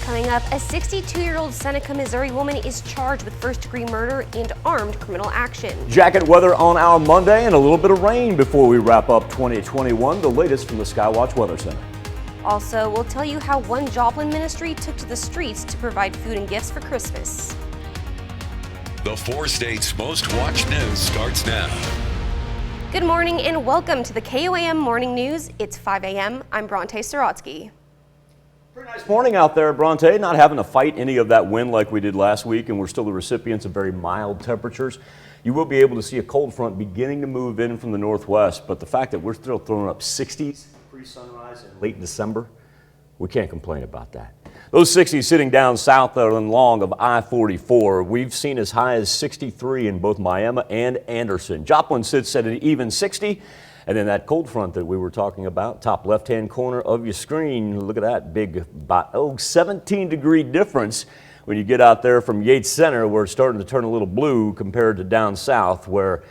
Coming up, a 62-year-old Seneca, Missouri woman is charged with first-degree murder and armed criminal action. Jacket weather on our Monday and a little bit of rain before we wrap up 2021. The latest from the Skywatch Weather Center. Also, we'll tell you how one Joplin ministry took to the streets to provide food and gifts for Christmas. The 4 states' most watched news starts now. Good morning and welcome to the KOAM Morning News. It's 5 a.m. I'm Bronte Sorotsky. Pretty nice morning out there, Bronte. Not having to fight any of that wind like we did last week, and we're still the recipients of very mild temperatures. You will be able to see a cold front beginning to move in from the northwest, but the fact that we're still throwing up 60s pre-sunrise in late December, we can't complain about that. Those 60s sitting down south and long of I-44. We've seen as high as 63 in both Miami and Anderson. Joplin sits at an even 60. And then that cold front that we were talking about, top left-hand corner of your screen, look at that big, 17-degree difference when you get out there from Yates Center, where it's starting to turn a little blue compared to down south, where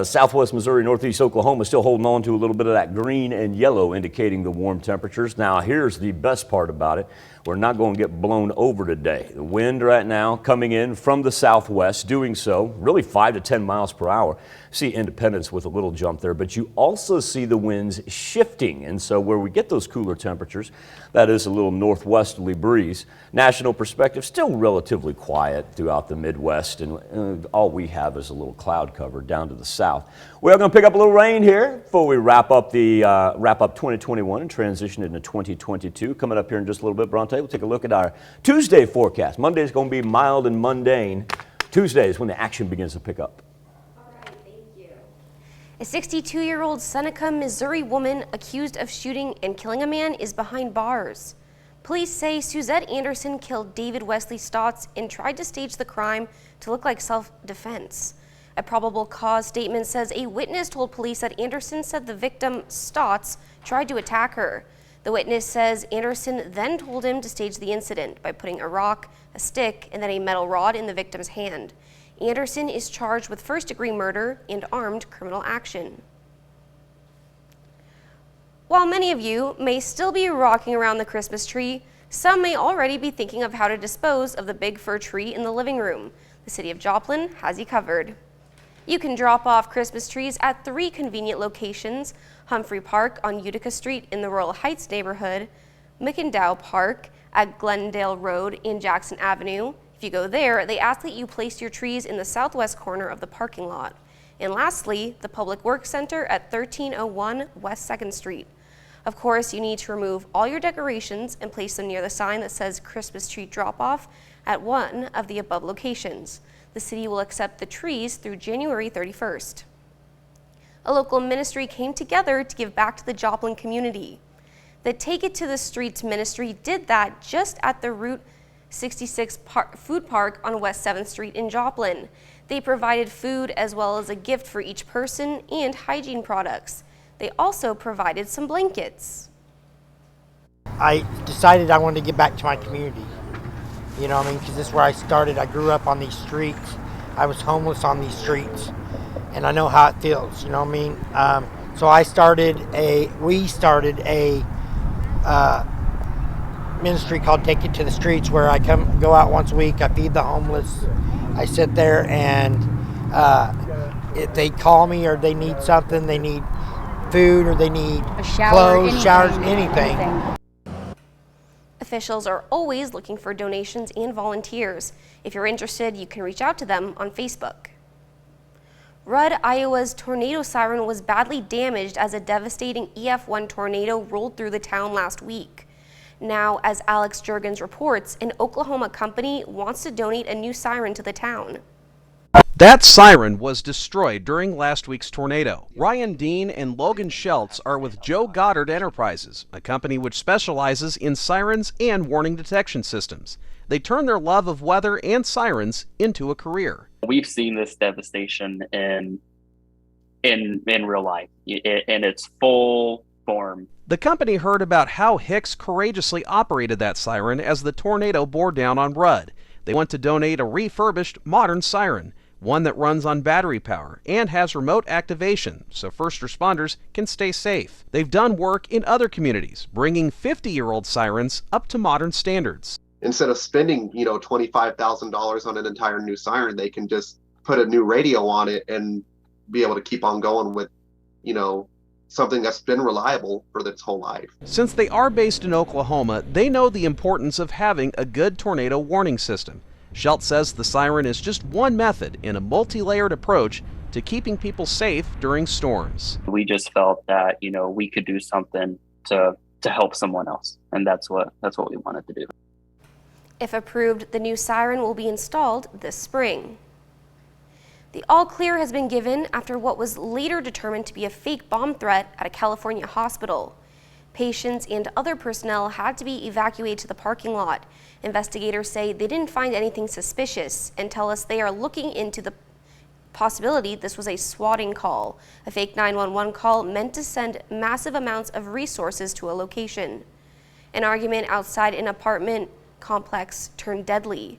southwest Missouri, northeast Oklahoma is still holding on to a little bit of that green and yellow, indicating the warm temperatures. Now, here's the best part about it. We're not going to get blown over today. The wind right now coming in from the southwest, doing so really 5 to 10 miles per hour. See Independence with a little jump there, but you also see the winds shifting. And so where we get those cooler temperatures, that is a little northwesterly breeze. National perspective, still relatively quiet throughout the Midwest, and all we have is a little cloud cover down to the south. We're going to pick up a little rain here before we wrap up 2021 and transition into 2022. Coming up here in just a little bit, Bronte, we'll take a look at our Tuesday forecast. Monday is going to be mild and mundane. Tuesday is when the action begins to pick up. A 62-year-old Seneca, Missouri woman accused of shooting and killing a man is behind bars. Police say Suzette Anderson killed David Wesley Stotts and tried to stage the crime to look like self-defense. A probable cause statement says a witness told police that Anderson said the victim, Stotts, tried to attack her. The witness says Anderson then told him to stage the incident by putting a rock, a stick, and then a metal rod in the victim's hand. Anderson is charged with first-degree murder and armed criminal action. While many of you may still be rocking around the Christmas tree, some may already be thinking of how to dispose of the big fir tree in the living room. The city of Joplin has you covered. You can drop off Christmas trees at 3 convenient locations: Humphrey Park on Utica Street in the Royal Heights neighborhood, McIndow Park at Glendale Road and Jackson Avenue. If you go there, they ask that you place your trees in the southwest corner of the parking lot. And lastly, the Public Works Center at 1301 West 2nd Street. Of course, you need to remove all your decorations and place them near the sign that says Christmas Tree Drop-Off at one of the above locations. The city will accept the trees through January 31st. A local ministry came together to give back to the Joplin community. The Take It to the Streets ministry did that just at the Route 66 Food Park on West 7th Street in Joplin. They provided food as well as a gift for each person and hygiene products. They also provided some blankets. I decided I wanted to give back to my community. You know what I mean? Because this is where I started. I grew up on these streets. I was homeless on these streets. And I know how it feels, you know what I mean? So we started a ministry called Take It to the Streets, where I go out once a week. I feed the homeless. I sit there, and if they call me or they need something, they need food or they need clothes, showers, anything. Officials are always looking for donations and volunteers. If you're interested, you can reach out to them on Facebook. Rudd, Iowa's tornado siren was badly damaged as a devastating EF1 tornado rolled through the town last week. Now, as Alex Juergens reports, an Oklahoma company wants to donate a new siren to the town. That siren was destroyed during last week's tornado. Ryan Dean and Logan Schultz are with Joe Goddard Enterprises, a company which specializes in sirens and warning detection systems. They turn their love of weather and sirens into a career. We've seen this devastation in real life, in its full form. The company heard about how Hicks courageously operated that siren as the tornado bore down on Rudd. They want to donate a refurbished, modern siren, one that runs on battery power and has remote activation so first responders can stay safe. They've done work in other communities, bringing 50-year-old sirens up to modern standards. instead of spending, $25,000 on an entire new siren, they can just put a new radio on it and be able to keep on going with, something that's been reliable for its whole life. Since they are based in Oklahoma, they know the importance of having a good tornado warning system. Schultz says the siren is just one method in a multi-layered approach to keeping people safe during storms. We just felt that, we could do something to help someone else, and that's what we wanted to do. If approved, the new siren will be installed this spring. The all clear has been given after what was later determined to be a fake bomb threat at a California hospital. Patients and other personnel had to be evacuated to the parking lot. Investigators say they didn't find anything suspicious and tell us they are looking into the possibility this was a swatting call, a fake 911 call meant to send massive amounts of resources to a location. An argument outside an apartment complex turned deadly.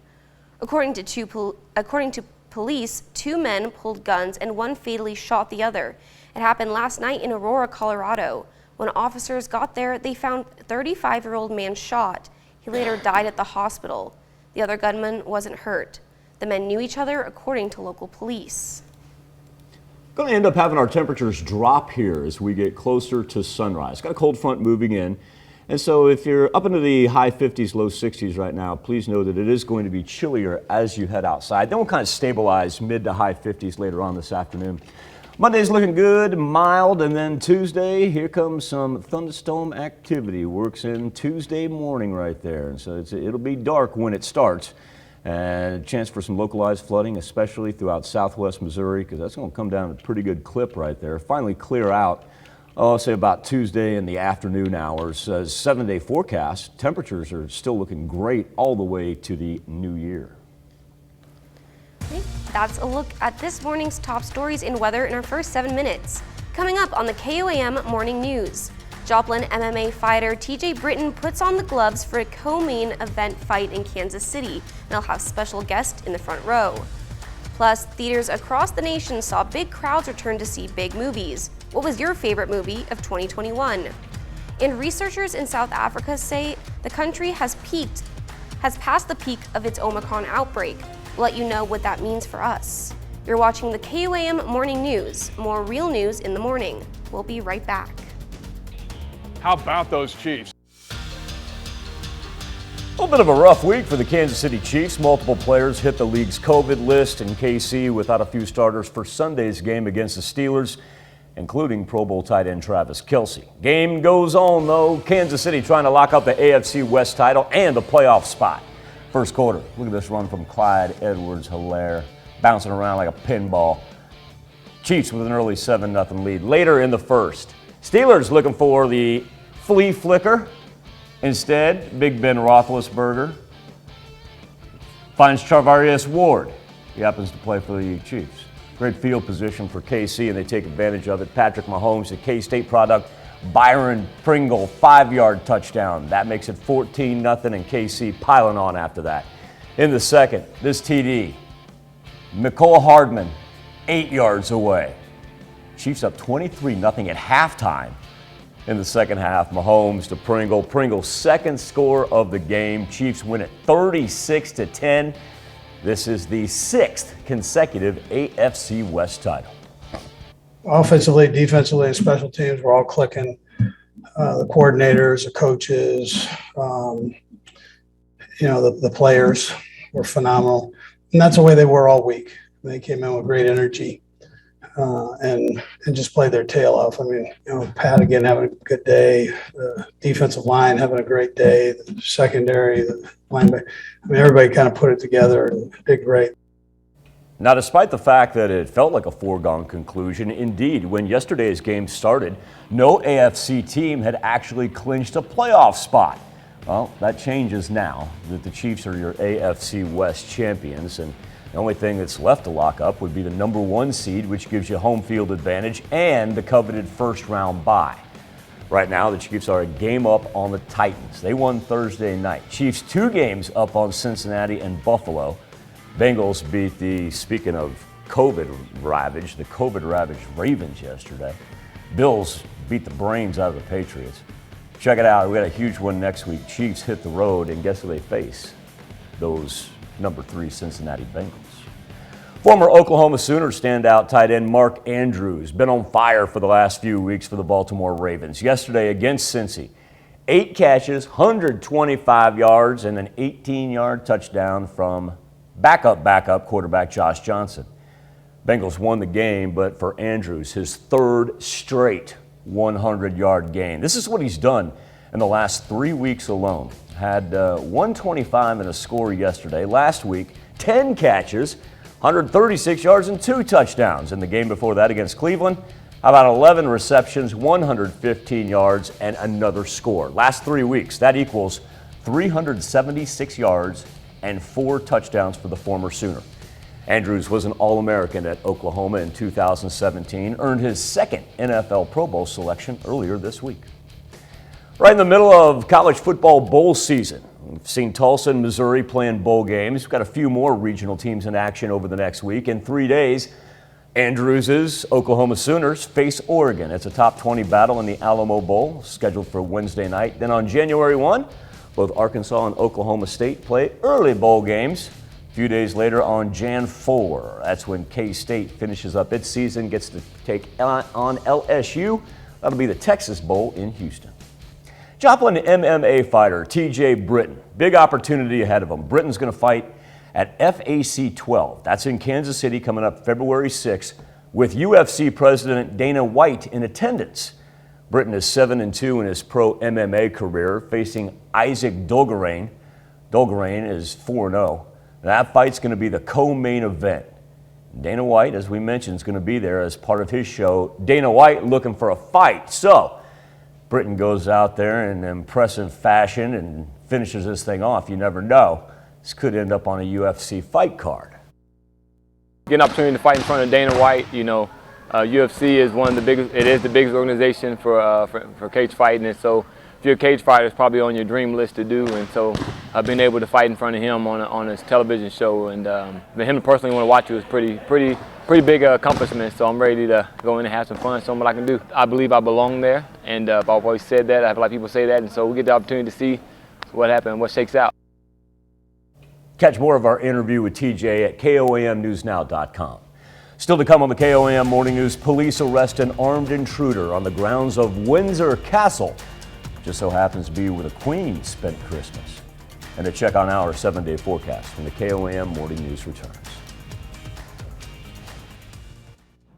According to police, 2 men pulled guns and one fatally shot the other. It happened last night in Aurora, Colorado. When officers got there, they found a 35-year-old man shot. He later died at the hospital. The other gunman wasn't hurt. The men knew each other, according to local police. Going to end up having our temperatures drop here as we get closer to sunrise. Got a cold front moving in. And so if you're up into the high 50s, low 60s right now, please know that it is going to be chillier as you head outside. Then we'll kind of stabilize mid to high 50s later on this afternoon. Monday's looking good, mild, and then Tuesday, here comes some thunderstorm activity. Works in Tuesday morning right there. And so it'll be dark when it starts. And a chance for some localized flooding, especially throughout southwest Missouri, because that's going to come down at a pretty good clip right there. Finally clear out. I'll say about Tuesday in the afternoon hours. 7-day forecast, temperatures are still looking great all the way to the new year. Okay, that's a look at this morning's top stories in weather in our first 7 minutes. Coming up on the KOAM Morning News, Joplin MMA fighter TJ Britton puts on the gloves for a co-main event fight in Kansas City, and he'll have special guests in the front row. Plus, theaters across the nation saw big crowds return to see big movies. What was your favorite movie of 2021? And researchers in South Africa say the country has passed the peak of its Omicron outbreak. We'll let you know what that means for us. You're watching the KOAM Morning News. More real news in the morning. We'll be right back. How about those Chiefs? A little bit of a rough week for the Kansas City Chiefs. Multiple players hit the league's COVID list, and KC without a few starters for Sunday's game against the Steelers, including Pro Bowl tight end Travis Kelce. Game goes on, though. Kansas City trying to lock up the AFC West title and a playoff spot. First quarter, look at this run from Clyde Edwards-Helaire, bouncing around like a pinball. Chiefs with an early 7-0 lead. Later in the first, Steelers looking for the flea flicker. Instead, Big Ben Roethlisberger finds Charvarius Ward. He happens to play for the Chiefs. Great field position for KC, and they take advantage of it. Patrick Mahomes, the K-State product. Byron Pringle, 5-yard touchdown. That makes it 14-0, and KC piling on after that. In the second, this TD, Mecole Hardman, 8 yards away. Chiefs up 23-0 at halftime. In the second half, Mahomes to Pringle. Pringle's second score of the game. Chiefs win it 36-10. This is the 6th consecutive AFC West title. Offensively, defensively, and special teams were all clicking. The coordinators, the coaches, the players were phenomenal. And that's the way they were all week. They came in with great energy. And just played their tail off. I mean, Pat again having a good day, the defensive line having a great day, the secondary, the linebacker. I mean, everybody kind of put it together and did great. Now, despite the fact that it felt like a foregone conclusion, indeed, when yesterday's game started, no AFC team had actually clinched a playoff spot. Well, that changes now that the Chiefs are your AFC West champions, and the only thing that's left to lock up would be the number 1 seed, which gives you home field advantage and the coveted first-round bye. Right now, the Chiefs are a game up on the Titans. They won Thursday night. Chiefs 2 games up on Cincinnati and Buffalo. Bengals beat speaking of COVID ravaged Ravens yesterday. Bills beat the brains out of the Patriots. Check it out. We got a huge one next week. Chiefs hit the road, and guess who they face? Those number 3 Cincinnati Bengals. Former Oklahoma Sooner standout tight end Mark Andrews been on fire for the last few weeks for the Baltimore Ravens. Yesterday against Cincy, 8 catches, 125 yards, and an 18-yard touchdown from backup quarterback Josh Johnson. Bengals won the game, but for Andrews, his 3rd straight 100-yard game. This is what he's done in the last 3 weeks alone. Had 125 and a score yesterday. Last week, 10 catches, 136 yards and 2 touchdowns. In the game before that against Cleveland, how about 11 receptions, 115 yards, and another score. Last 3 weeks, that equals 376 yards and 4 touchdowns for the former Sooner. Andrews was an All-American at Oklahoma in 2017, earned his 2nd NFL Pro Bowl selection earlier this week. Right in the middle of college football bowl season, we've seen Tulsa and Missouri playing bowl games. We've got a few more regional teams in action over the next week. In 3 days, Andrews' Oklahoma Sooners face Oregon. It's a top 20 battle in the Alamo Bowl, scheduled for Wednesday night. Then on January 1, both Arkansas and Oklahoma State play early bowl games. A few days later on Jan 4, that's when K-State finishes up its season, gets to take on LSU. That'll be the Texas Bowl in Houston. Joplin MMA fighter TJ Britton, big opportunity ahead of him. Britton's going to fight at FAC 12. That's in Kansas City coming up February 6th with UFC President Dana White in attendance. Britton is 7-2 in his pro MMA career, facing Isaac Dolgarain. Dolgarain is 4-0. That fight's going to be the co-main event. Dana White, as we mentioned, is going to be there as part of his show. Dana White looking for a fight. So Britton goes out there in impressive fashion and finishes this thing off. You never know. This could end up on a UFC fight card. Get an opportunity to fight in front of Dana White, UFC is one of the biggest. It is the biggest organization for cage fighting, and so if you're a cage fighter, it's probably on your dream list to do. And so I've been able to fight in front of him on his television show, and for him to personally want to watch it was pretty big accomplishment. So I'm ready to go in and have some fun, show him what I can do. I believe I belong there, and I've always said that. I've had people say that, and so we get the opportunity to see what happens, what shakes out. Catch more of our interview with TJ at KOAMNewsNow.com. Still to come on the KOAM Morning News, police arrest an armed intruder on the grounds of Windsor Castle. Just so happens to be where the Queen spent Christmas. And a check on our 7-day forecast when the KOAM Morning News returns.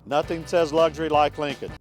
Nothing says luxury like Lincoln.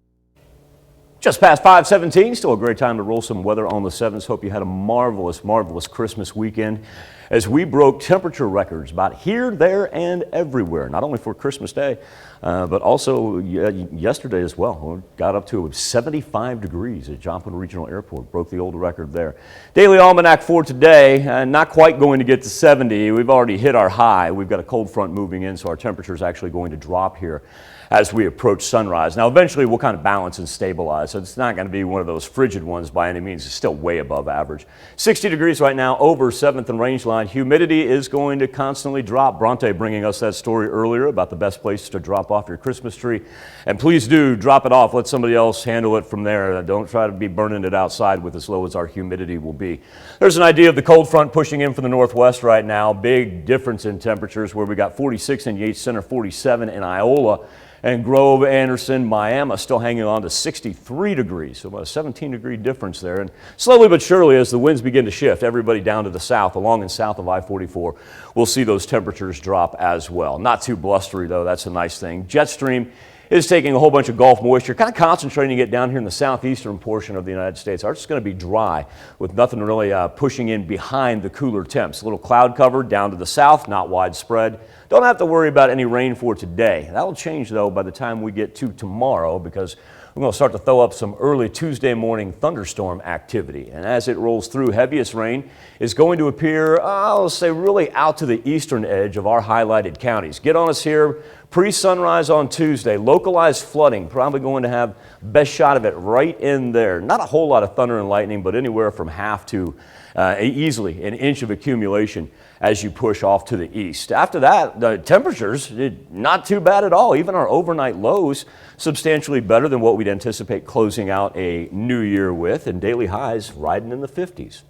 Just past 5:17, still a great time to roll some weather on the 7s. Hope you had a marvelous, marvelous Christmas weekend as we broke temperature records about here, there, and everywhere. Not only for Christmas Day, but also yesterday as well. We got up to 75 degrees at Joplin Regional Airport. Broke the old record there. Daily Almanac for today, not quite going to get to 70. We've already hit our high. We've got a cold front moving in, so our temperature is actually going to drop here as we approach sunrise. Now, eventually we'll kind of balance and stabilize, so it's not going to be one of those frigid ones by any means. It's still way above average. 60 degrees right now over 7th and Rangeline. Humidity is going to constantly drop. Bronte bringing us that story earlier about the best place to drop off your Christmas tree. And please do drop it off. Let somebody else handle it from there. Don't try to be burning it outside with as low as our humidity will be. There's an idea of the cold front pushing in from the northwest right now. Big difference in temperatures where we got 46 in Yates Center, 47 in Iola. And Grove, Anderson, Miami still hanging on to 63 degrees, so about a 17-degree difference there. And slowly but surely, as the winds begin to shift, everybody down to the south, along and south of I-44, we'll see those temperatures drop as well. Not too blustery, though. That's a nice thing. Jet stream is taking a whole bunch of Gulf moisture, kind of concentrating it down here in the southeastern portion of the United States. It's going to be dry with nothing really pushing in behind the cooler temps. A little cloud cover down to the south, not widespread. Don't have to worry about any rain for today. That will change, though, by the time we get to tomorrow, because we're going to start to throw up some early Tuesday morning thunderstorm activity. And as it rolls through, heaviest rain is going to appear, I'll say, really out to the eastern edge of our highlighted counties. Get on us here pre-sunrise on Tuesday. Localized flooding, probably going to have best shot of it right in there. Not a whole lot of thunder and lightning, but anywhere from half to easily an inch of accumulation as you push off to the east. After that, the temperatures, not too bad at all. Even our overnight lows substantially better than what we'd anticipate closing out a new year with, and daily highs riding in the 50s.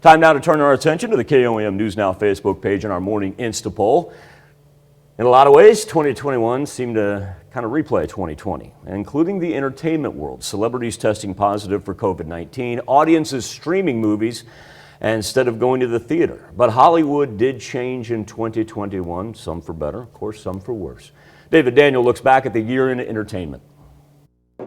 Time now to turn our attention to the KOAM News Now Facebook page and our morning Insta poll. In a lot of ways, 2021 seemed to kind of replay 2020, including the entertainment world. Celebrities testing positive for COVID-19, audiences streaming movies instead of going to the theater. But Hollywood did change in 2021, some for better, of course, some for worse. David Daniel looks back at the year in entertainment.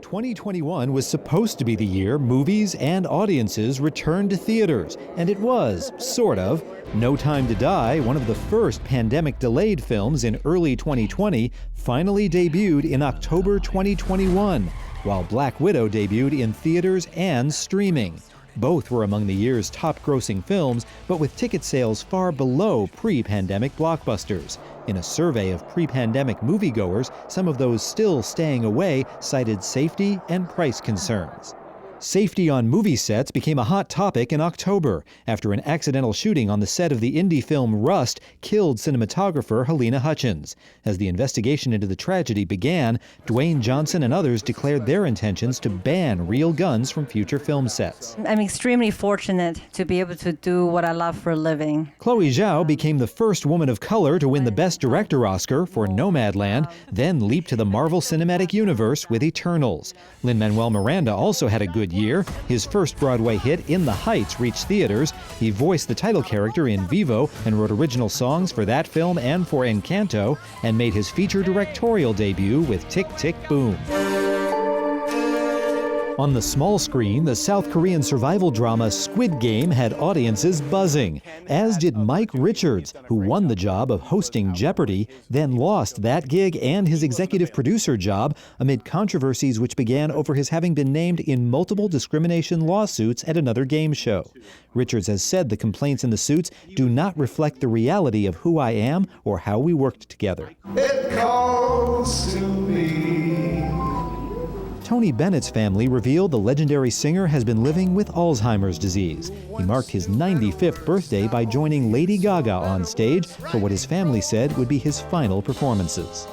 2021 was supposed to be the year movies and audiences returned to theaters, and it was, sort of. No Time to Die, one of the first pandemic-delayed films in early 2020, finally debuted in October 2021, while Black Widow debuted in theaters and streaming. Both were among the year's top-grossing films, but with ticket sales far below pre-pandemic blockbusters. In a survey of pre-pandemic moviegoers, some of those still staying away cited safety and price concerns. Safety on movie sets became a hot topic in October after an accidental shooting on the set of the indie film Rust killed cinematographer Helena Hutchins. As the investigation into the tragedy began, Dwayne Johnson and others declared their intentions to ban real guns from future film sets. I'm extremely fortunate to be able to do what I love for a living. Chloe Zhao became the first woman of color to win the Best Director Oscar for Nomadland, then leaped to the Marvel Cinematic Universe with Eternals. Lin-Manuel Miranda also had a good year. His first Broadway hit, In the Heights, reached theaters. He voiced the title character in Vivo and wrote original songs for that film and for Encanto, and made his feature directorial debut with Tick, Tick, Boom. On the small screen, the South Korean survival drama Squid Game had audiences buzzing, as did Mike Richards, who won the job of hosting Jeopardy, then lost that gig and his executive producer job amid controversies which began over his having been named in multiple discrimination lawsuits at another game show. Richards has said the complaints in the suits do not reflect the reality of who I am or how we worked together. It calls to me. Tony Bennett's family revealed the legendary singer has been living with Alzheimer's disease. He marked his 95th birthday by joining Lady Gaga on stage for what his family said would be his final performances.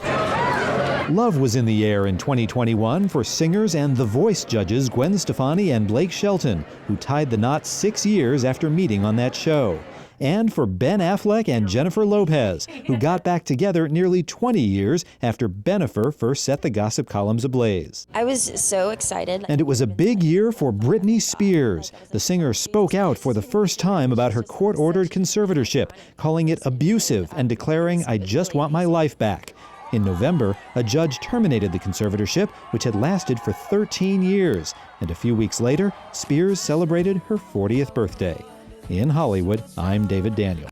Love was in the air in 2021 for singers and The Voice judges Gwen Stefani and Blake Shelton, who tied the knot 6 years after meeting on that show. And for Ben Affleck and Jennifer Lopez, who got back together nearly 20 years after Bennifer first set the gossip columns ablaze. I was so excited. And it was a big year for Britney Spears. The singer spoke out for the first time about her court-ordered conservatorship, calling it abusive and declaring, "I just want my life back." In November, a judge terminated the conservatorship, which had lasted for 13 years. And a few weeks later, Spears celebrated her 40th birthday. In Hollywood, I'm David Daniel.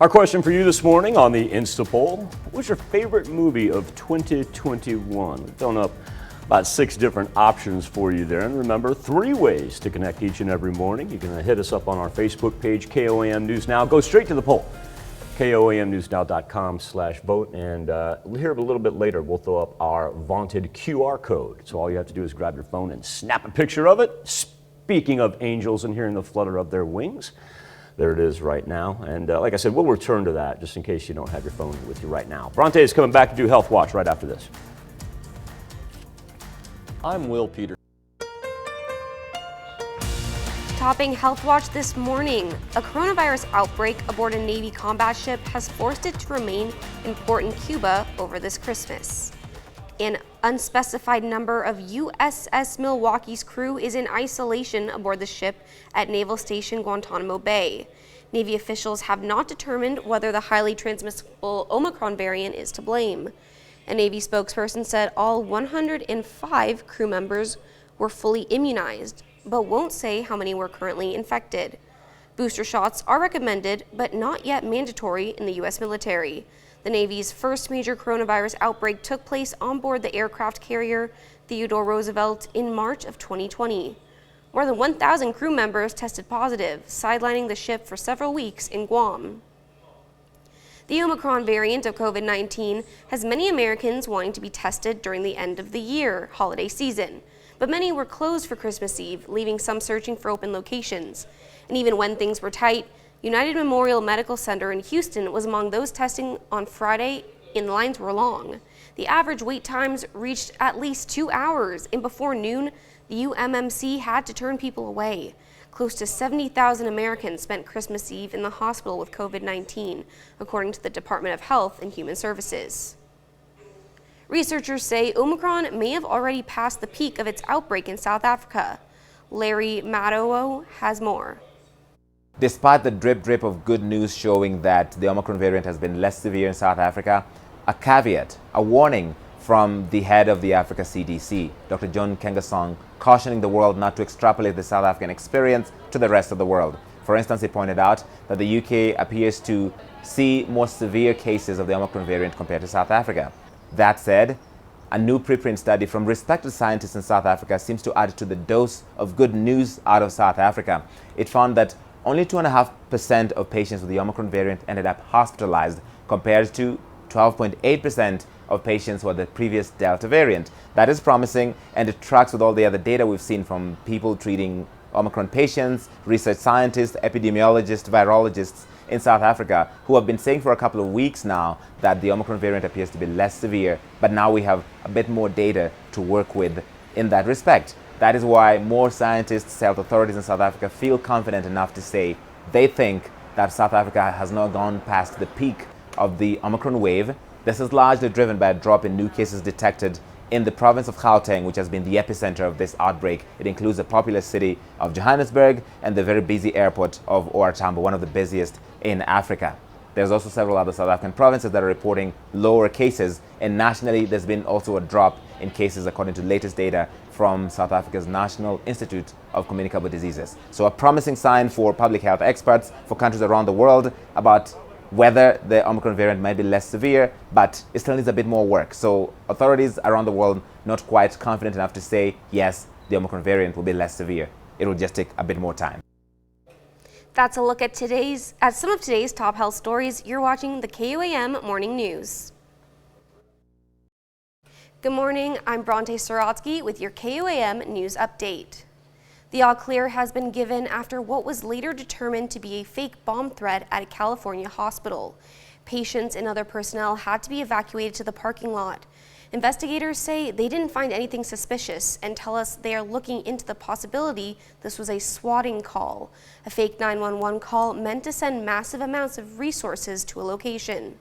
Our question for you this morning on the Insta poll: what was your favorite movie of 2021? We've thrown up about 6 different options for you there. And remember, 3 ways to connect each and every morning. You can hit us up on our Facebook page, KOAM News Now. Go straight to the poll, KOAMnewsnow.com/vote. And here a little bit later, we'll throw up our vaunted QR code. So all you have to do is grab your phone and snap a picture of it. Speaking of angels and hearing the flutter of their wings, there it is right now. And like I said, we'll return to that just in case you don't have your phone with you right now. Bronte is coming back to do Health Watch right after this. I'm Will Peter. Topping Health Watch this morning, a coronavirus outbreak aboard a Navy combat ship has forced it to remain in port in Cuba over this Christmas. An unspecified number of USS Milwaukee's crew is in isolation aboard the ship at Naval Station Guantanamo Bay. Navy officials have not determined whether the highly transmissible Omicron variant is to blame. A Navy spokesperson said all 105 crew members were fully immunized, but won't say how many were currently infected. Booster shots are recommended, but not yet mandatory in the U.S. military. The Navy's first major coronavirus outbreak took place on board the aircraft carrier Theodore Roosevelt in March of 2020. More than 1,000 crew members tested positive, sidelining the ship for several weeks in Guam. The Omicron variant of COVID-19 has many Americans wanting to be tested during the end of the year holiday season, but many were closed for Christmas Eve, leaving some searching for open locations. And even when things were tight, United Memorial Medical Center in Houston was among those testing on Friday, and the lines were long. The average wait times reached at least 2 hours, and before noon, the UMMC had to turn people away. Close to 70,000 Americans spent Christmas Eve in the hospital with COVID-19, according to the Department of Health and Human Services. Researchers say Omicron may have already passed the peak of its outbreak in South Africa. Larry Madowo has more. Despite the drip of good news showing that the Omicron variant has been less severe in South Africa, a caveat, a warning from the head of the Africa CDC, Dr. John Kengasong, cautioning the world not to extrapolate the South African experience to the rest of the world. For instance, he pointed out that the UK appears to see more severe cases of the Omicron variant compared to South Africa. That said, a new preprint study from respected scientists in South Africa seems to add to the dose of good news out of South Africa. It found that only 2.5% of patients with the Omicron variant ended up hospitalized, compared to 12.8% of patients with the previous Delta variant. That is promising, and it tracks with all the other data we've seen from people treating Omicron patients, research scientists, epidemiologists, virologists in South Africa, who have been saying for a couple of weeks now that the Omicron variant appears to be less severe, but now we have a bit more data to work with in that respect. That is why more scientists, health authorities in South Africa feel confident enough to say they think that South Africa has not gone past the peak of the Omicron wave. This is largely driven by a drop in new cases detected in the province of Gauteng, which has been the epicenter of this outbreak. It includes the populous city of Johannesburg and the very busy airport of OR Tambo, one of the busiest in Africa. There's also several other South African provinces that are reporting lower cases, and nationally there's been also a drop in cases according to latest data from South Africa's National Institute of Communicable Diseases. So a promising sign for public health experts, for countries around the world, about whether the Omicron variant might be less severe, but it still needs a bit more work. So authorities around the world not quite confident enough to say, yes, the Omicron variant will be less severe. It will just take a bit more time. That's a look at some of today's top health stories. You're watching the KOAM Morning News. Good morning, I'm Bronte Sorotsky with your KOAM News Update. The all clear has been given after what was later determined to be a fake bomb threat at a California hospital. Patients and other personnel had to be evacuated to the parking lot. Investigators say they didn't find anything suspicious and tell us they are looking into the possibility this was a swatting call, a fake 911 call meant to send massive amounts of resources to a location.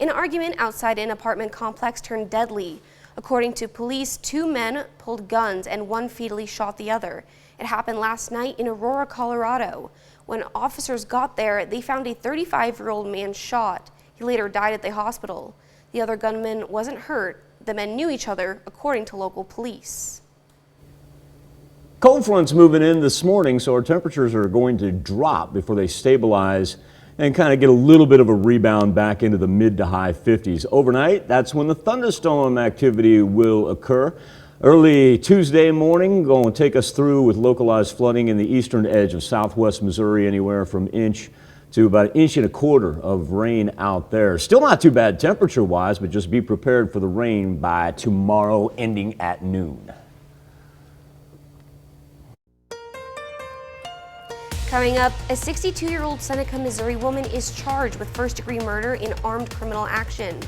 An argument outside an apartment complex turned deadly. According to police, 2 men pulled guns and one fatally shot the other. It happened last night in Aurora, Colorado. When officers got there, they found a 35-year-old man shot. He later died at the hospital. The other gunman wasn't hurt. The men knew each other, according to local police. Cold front's moving in this morning, so our temperatures are going to drop before they stabilize and kind of get a little bit of a rebound back into the mid to high 50s. Overnight, that's when the thunderstorm activity will occur. Early Tuesday morning, going to take us through with localized flooding in the eastern edge of southwest Missouri, anywhere from an inch to about 1.25 inches of rain out there. Still not too bad temperature-wise, but just be prepared for the rain by tomorrow, ending at noon. Coming up, a 62-year-old Seneca, Missouri woman is charged with first-degree murder in armed criminal action.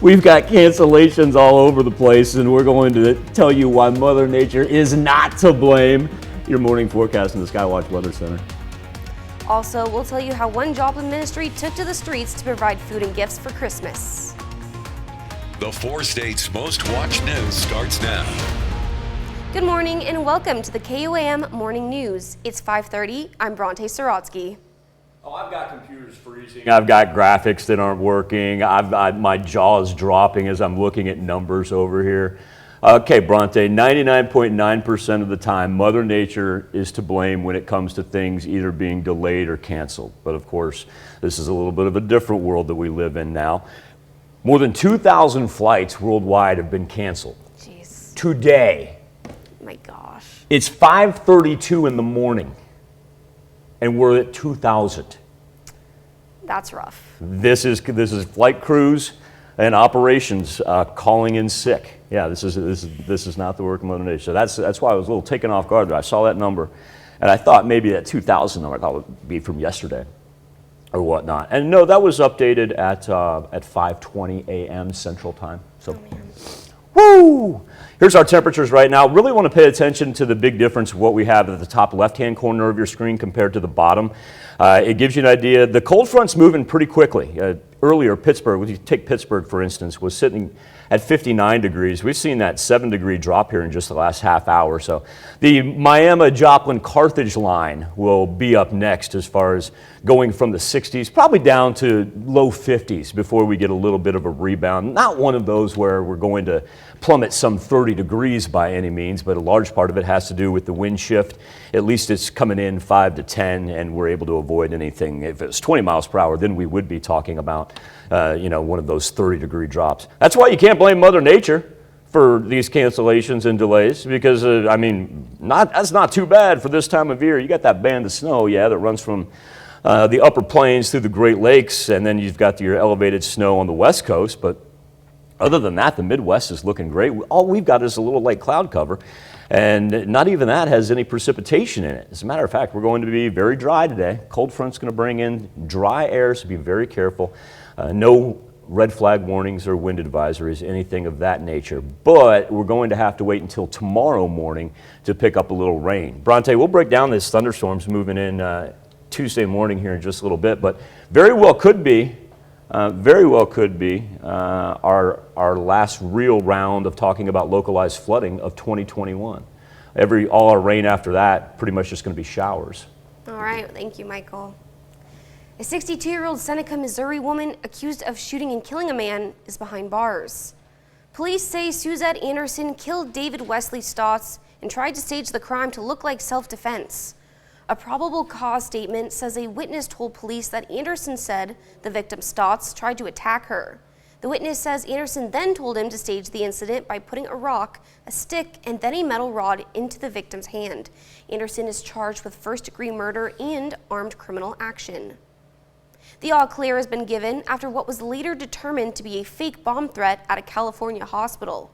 We've got cancellations all over the place, and we're going to tell you why Mother Nature is not to blame. Your morning forecast in the Skywatch Weather Center. Also, we'll tell you how one Joplin ministry took to the streets to provide food and gifts for Christmas. The 4 states' most watched news starts now. Good morning and welcome to the KOAM Morning News. It's 5:30. I'm Bronte Sorotsky. Oh, I've got computers freezing. I've got graphics that aren't working. My jaw's dropping as I'm looking at numbers over here. Okay, Bronte, 99.9% of the time, Mother Nature is to blame when it comes to things either being delayed or canceled. But of course, this is a little bit of a different world that we live in now. More than 2,000 flights worldwide have been canceled. Jeez. Today. My gosh. It's 5:32 in the morning, and we're at 2,000. That's rough. This is flight crews and operations calling in sick. Yeah, this is not the work of Mother Nature. So that's why I was a little taken off guard there. I saw that number, and I thought maybe that 2,000 number I thought would be from yesterday or whatnot. And no, that was updated at 5:20 a.m. Central Time. So, woo! Here's our temperatures right now. Really want to pay attention to the big difference of what we have at the top left-hand corner of your screen compared to the bottom. It gives you an idea. The cold front's moving pretty quickly. Earlier, Pittsburgh, if you take Pittsburgh for instance, was sitting at 59 degrees. We've seen that 7-degree drop here in just the last half hour. So the Miami, Joplin, Carthage line will be up next as far as going from the 60s, probably down to low 50s before we get a little bit of a rebound. Not one of those where we're going to plummet some 30 degrees by any means, but a large part of it has to do with the wind shift. At least it's coming in 5 to 10 and we're able to avoid anything. If it was 20 miles per hour, then we would be talking about one of those 30-degree drops. That's why you can't blame Mother Nature for these cancellations and delays, because that's not too bad for this time of year. You got that band of snow, that runs from the upper plains through the Great Lakes, and then you've got your elevated snow on the west coast. But other than that, the Midwest is looking great. All we've got is a little light cloud cover, and not even that has any precipitation in it. As a matter of fact, we're going to be very dry today. Cold front's going to bring in dry air, so be very careful. No red flag warnings or wind advisories, anything of that nature. But we're going to have to wait until tomorrow morning to pick up a little rain. Bronte, we'll break down these thunderstorms moving in Tuesday morning here in just a little bit, but very well could be our last real round of talking about localized flooding of 2021. All our rain after that, pretty much just going to be showers. All right, thank you, Michael. A 62-year-old Seneca, Missouri woman accused of shooting and killing a man is behind bars. Police say Suzette Anderson killed David Wesley Stotts and tried to stage the crime to look like self-defense. A probable cause statement says a witness told police that Anderson said the victim Stotts tried to attack her. The witness says Anderson then told him to stage the incident by putting a rock, a stick, and then a metal rod into the victim's hand. Anderson is charged with first-degree murder and armed criminal action. The all clear has been given after what was later determined to be a fake bomb threat at a California hospital.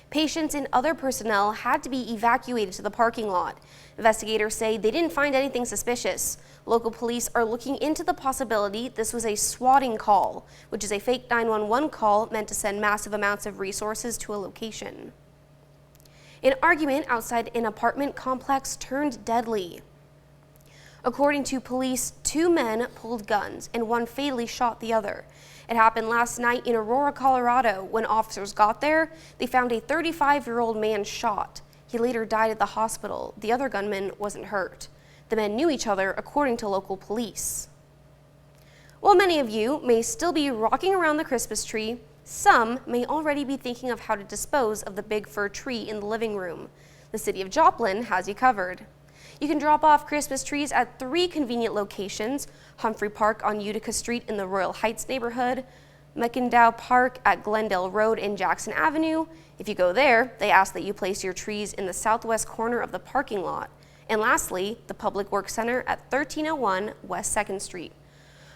Patients and other personnel had to be evacuated to the parking lot. Investigators say they didn't find anything suspicious. Local police are looking into the possibility this was a swatting call, which is a fake 911 call meant to send massive amounts of resources to a location. An argument outside an apartment complex turned deadly. According to police, 2 men pulled guns and one fatally shot the other. It happened last night in Aurora, Colorado. When officers got there, they found a 35-year-old man shot. He later died at the hospital. The other gunman wasn't hurt. The men knew each other, according to local police. While many of you may still be rocking around the Christmas tree, some may already be thinking of how to dispose of the big fir tree in the living room. The city of Joplin has you covered. You can drop off Christmas trees at 3 convenient locations: Humphrey Park on Utica Street in the Royal Heights neighborhood, McIndow Park at Glendale Road and Jackson Avenue. If you go there, they ask that you place your trees in the southwest corner of the parking lot. And lastly, the Public Works Center at 1301 West 2nd Street.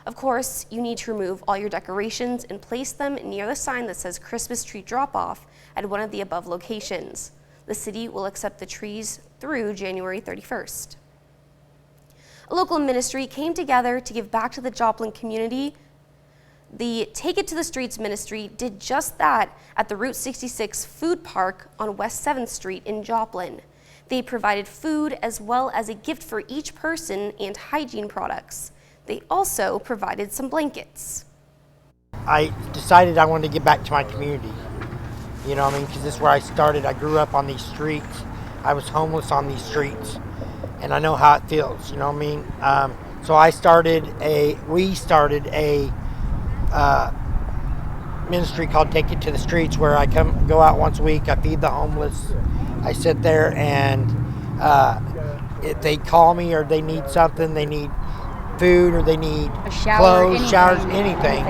Of course, you need to remove all your decorations and place them near the sign that says Christmas Tree Drop-Off at one of the above locations. The city will accept the trees through January 31st. A local ministry came together to give back to the Joplin community. The Take It to the Streets ministry did just that at the Route 66 food park on West 7th Street in Joplin. They provided food as well as a gift for each person and hygiene products. They also provided some blankets. I decided I wanted to get back to my community. Because this is where I started. I grew up on these streets. I was homeless on these streets, and I know how it feels, So we started a ministry called Take It to the Streets, where I go out once a week. I feed the homeless. I sit there, and if they call me or they need something, they need food or they need clothes, showers, anything.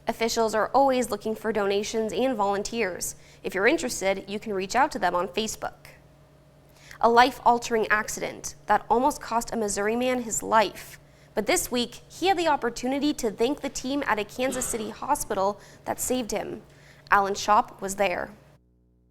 Officials are always looking for donations and volunteers. If you're interested, you can reach out to them on Facebook. A life-altering accident that almost cost a Missouri man his life. But this week, he had the opportunity to thank the team at a Kansas City hospital that saved him. Alan Shop was there.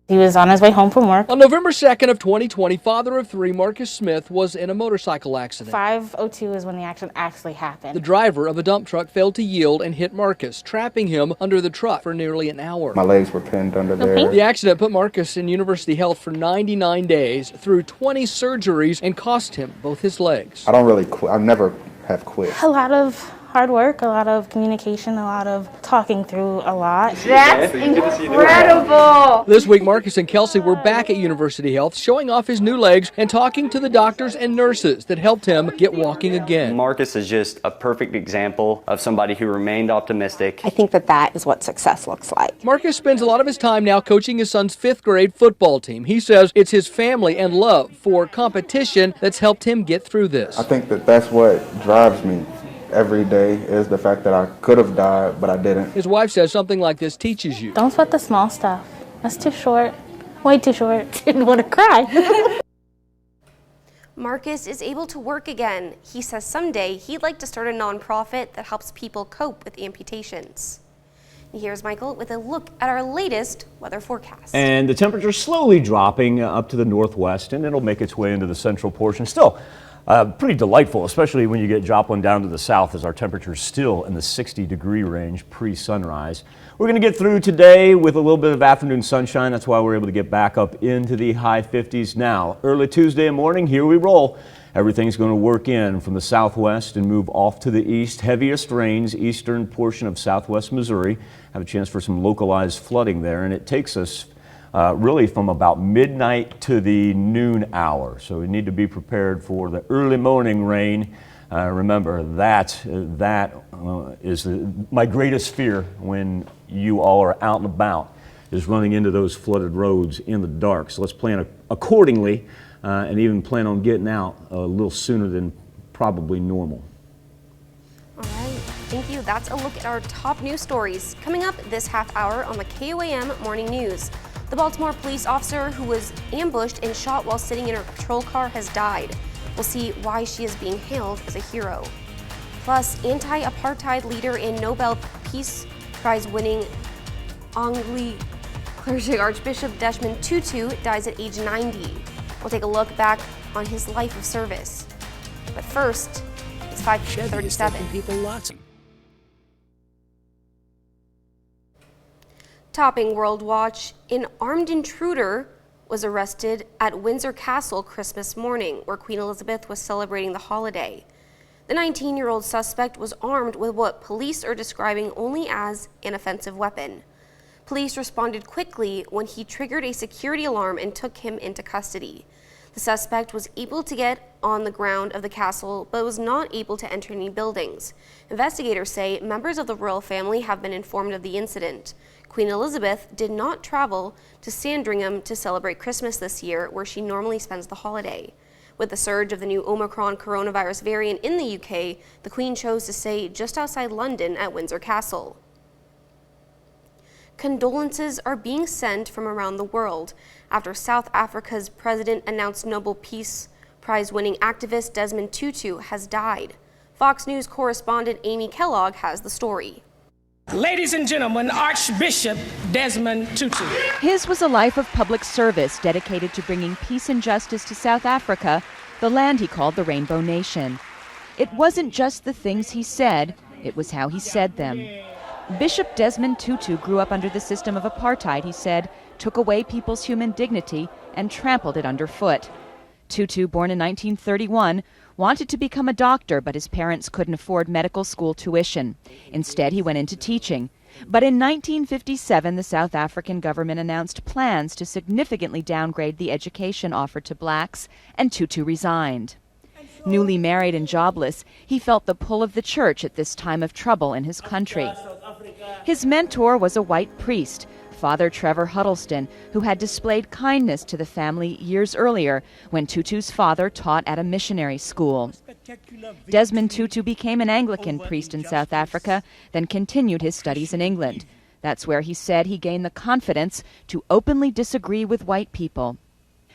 He was on his way home from work. On November 2nd of 2020, father of 3 Marcus Smith was in a motorcycle accident. 5:02 is when the accident actually happened. The driver of a dump truck failed to yield and hit Marcus, trapping him under the truck for nearly an hour. My legs were pinned under there. The accident put Marcus in University Health for 99 days, through 20 surgeries, and cost him both his legs. I don't really quit. I never have quit. A lot of hard work, a lot of communication, a lot of talking through a lot. That's incredible! This week, Marcus and Kelsey were back at University Health, showing off his new legs and talking to the doctors and nurses that helped him get walking again. Marcus is just a perfect example of somebody who remained optimistic. I think that is what success looks like. Marcus spends a lot of his time now coaching his son's 5th grade football team. He says it's his family and love for competition that's helped him get through this. I think that's what drives me every day, is the fact that I could have died, but I didn't. His wife says something like this teaches you. Don't sweat the small stuff. That's too short. Way too short. Didn't want to cry. Marcus is able to work again. He says someday he'd like to start a nonprofit that helps people cope with amputations. And here's Michael with a look at our latest weather forecast. And the temperature's slowly dropping up to the northwest, and it'll make its way into the central portion. Still pretty delightful, especially when you get Joplin down to the south, as our temperature's still in the 60-degree range pre-sunrise. We're going to get through today with a little bit of afternoon sunshine. That's why we're able to get back up into the high 50s now. Early Tuesday morning, here we roll. Everything's going to work in from the southwest and move off to the east. Heaviest rains, eastern portion of southwest Missouri. Have a chance for some localized flooding there, and it takes us really from about midnight to the noon hour. So we need to be prepared for the early morning rain. Remember, that is my greatest fear when you all are out and about, is running into those flooded roads in the dark. So let's plan accordingly and even plan on getting out a little sooner than probably normal. All right, thank you. That's a look at our top news stories. Coming up this half hour on the KOAM Morning News. The Baltimore police officer who was ambushed and shot while sitting in her patrol car has died. We'll see why she is being hailed as a hero. Plus, anti-apartheid leader and Nobel Peace Prize winning Angli clergy Archbishop Desmond Tutu dies at age 90. We'll take a look back on his life of service. But first, it's 5:37. People lots. Topping World Watch, an armed intruder was arrested at Windsor Castle Christmas morning, where Queen Elizabeth was celebrating the holiday. The 19-year-old suspect was armed with what police are describing only as an offensive weapon. Police responded quickly when he triggered a security alarm and took him into custody. The suspect was able to get on the ground of the castle, but was not able to enter any buildings. Investigators say members of the royal family have been informed of the incident. Queen Elizabeth did not travel to Sandringham to celebrate Christmas this year, where she normally spends the holiday. With the surge of the new Omicron coronavirus variant in the UK, the Queen chose to stay just outside London at Windsor Castle. Condolences are being sent from around the world after South Africa's president announced Nobel Peace Prize winning activist Desmond Tutu has died. Fox News correspondent Amy Kellogg has the story. Ladies and gentlemen, Archbishop Desmond Tutu. His was a life of public service dedicated to bringing peace and justice to South Africa, the land he called the Rainbow Nation. It wasn't just the things he said, it was how he said them. Bishop Desmond Tutu grew up under the system of apartheid, he said, took away people's human dignity and trampled it underfoot. Tutu, born in 1931, wanted to become a doctor, but his parents couldn't afford medical school tuition. Instead, he went into teaching. But in 1957, the South African government announced plans to significantly downgrade the education offered to blacks, and Tutu resigned. Newly married and jobless, he felt the pull of the church at this time of trouble in his country. His mentor was a white priest, Father Trevor Huddleston, who had displayed kindness to the family years earlier when Tutu's father taught at a missionary school. Desmond Tutu became an Anglican priest in South Africa, then continued his studies in England. That's where he said he gained the confidence to openly disagree with white people.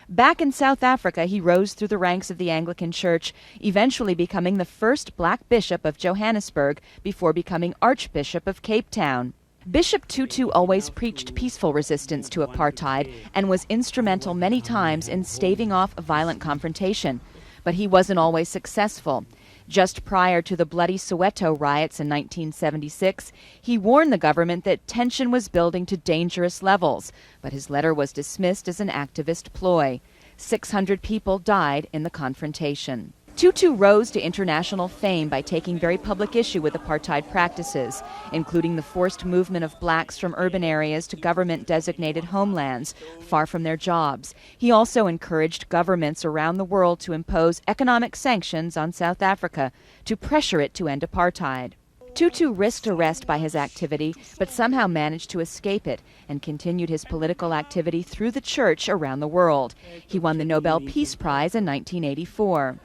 Back in South Africa, he rose through the ranks of the Anglican Church, eventually becoming the first black bishop of Johannesburg before becoming Archbishop of Cape Town. Bishop Tutu always preached peaceful resistance to apartheid and was instrumental many times in staving off violent confrontation. But he wasn't always successful. Just prior to the bloody Soweto riots in 1976, he warned the government that tension was building to dangerous levels, but his letter was dismissed as an activist ploy. 600 people died in the confrontation. Tutu rose to international fame by taking very public issue with apartheid practices, including the forced movement of blacks from urban areas to government-designated homelands, far from their jobs. He also encouraged governments around the world to impose economic sanctions on South Africa to pressure it to end apartheid. Tutu risked arrest by his activity, but somehow managed to escape it and continued his political activity through the church around the world. He won the Nobel Peace Prize in 1984.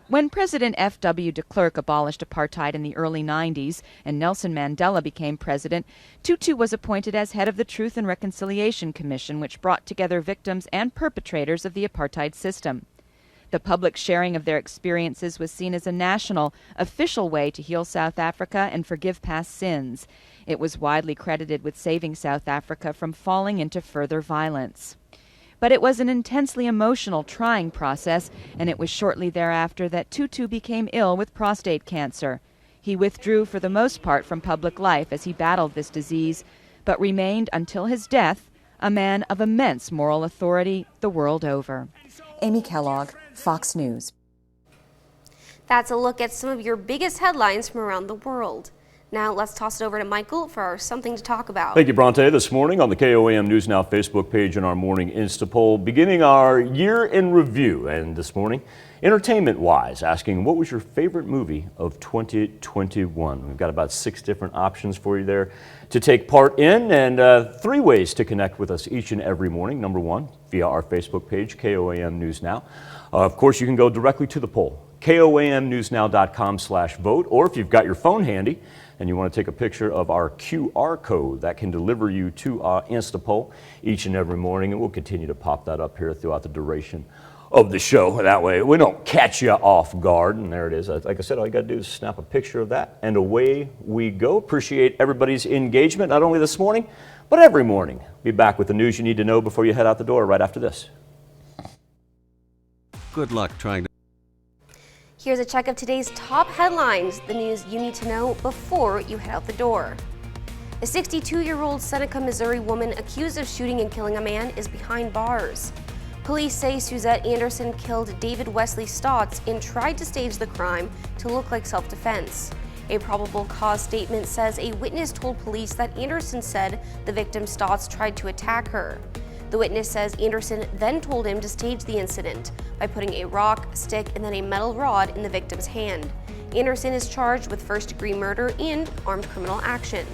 When President F.W. de Klerk abolished apartheid in the early 90s and Nelson Mandela became president, Tutu was appointed as head of the Truth and Reconciliation Commission, which brought together victims and perpetrators of the apartheid system. The public sharing of their experiences was seen as a national, official way to heal South Africa and forgive past sins. It was widely credited with saving South Africa from falling into further violence. But it was an intensely emotional, trying process, and it was shortly thereafter that Tutu became ill with prostate cancer. He withdrew for the most part from public life as he battled this disease, but remained until his death a man of immense moral authority the world over. Amy Kellogg, Fox News. That's a look at some of your biggest headlines from around the world. Now let's toss it over to Michael for our Something to Talk About. Thank you, Bronte. This morning on the KOAM News Now Facebook page and our morning Insta poll, beginning our year in review. And this morning, entertainment-wise, asking what was your favorite movie of 2021? We've got about 6 different options for you there to take part in, and 3 ways to connect with us each and every morning. Number 1, via our Facebook page, KOAM News Now. Of course, you can go directly to the poll, koamnewsnow.com/vote, or if you've got your phone handy and you want to take a picture of our QR code, that can deliver you to our Instapoll each and every morning, and we'll continue to pop that up here throughout the duration of the show. That way we don't catch you off guard. And there it is. Like I said, all you got to do is snap a picture of that, and away we go. Appreciate everybody's engagement, not only this morning, but every morning. Be back with the news you need to know before you head out the door right after this. Good luck trying to... Here's a check of today's top headlines, the news you need to know before you head out the door. A 62-year-old Seneca, Missouri woman accused of shooting and killing a man is behind bars. Police say Suzette Anderson killed David Wesley Stotts and tried to stage the crime to look like self-defense. A probable cause statement says a witness told police that Anderson said the victim Stotts tried to attack her. The witness says Anderson then told him to stage the incident by putting a rock, stick, and then a metal rod in the victim's hand. Anderson is charged with first-degree murder and armed criminal action.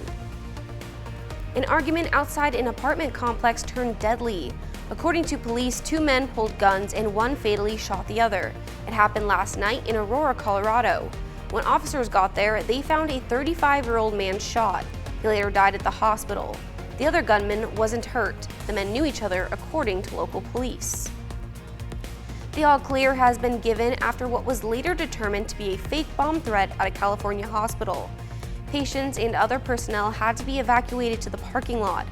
An argument outside an apartment complex turned deadly. According to police, 2 men pulled guns and one fatally shot the other. It happened last night in Aurora, Colorado. When officers got there, they found a 35-year-old man shot. He later died at the hospital. The other gunman wasn't hurt. The men knew each other, according to local police. The all clear has been given after what was later determined to be a fake bomb threat at a California hospital. Patients and other personnel had to be evacuated to the parking lot.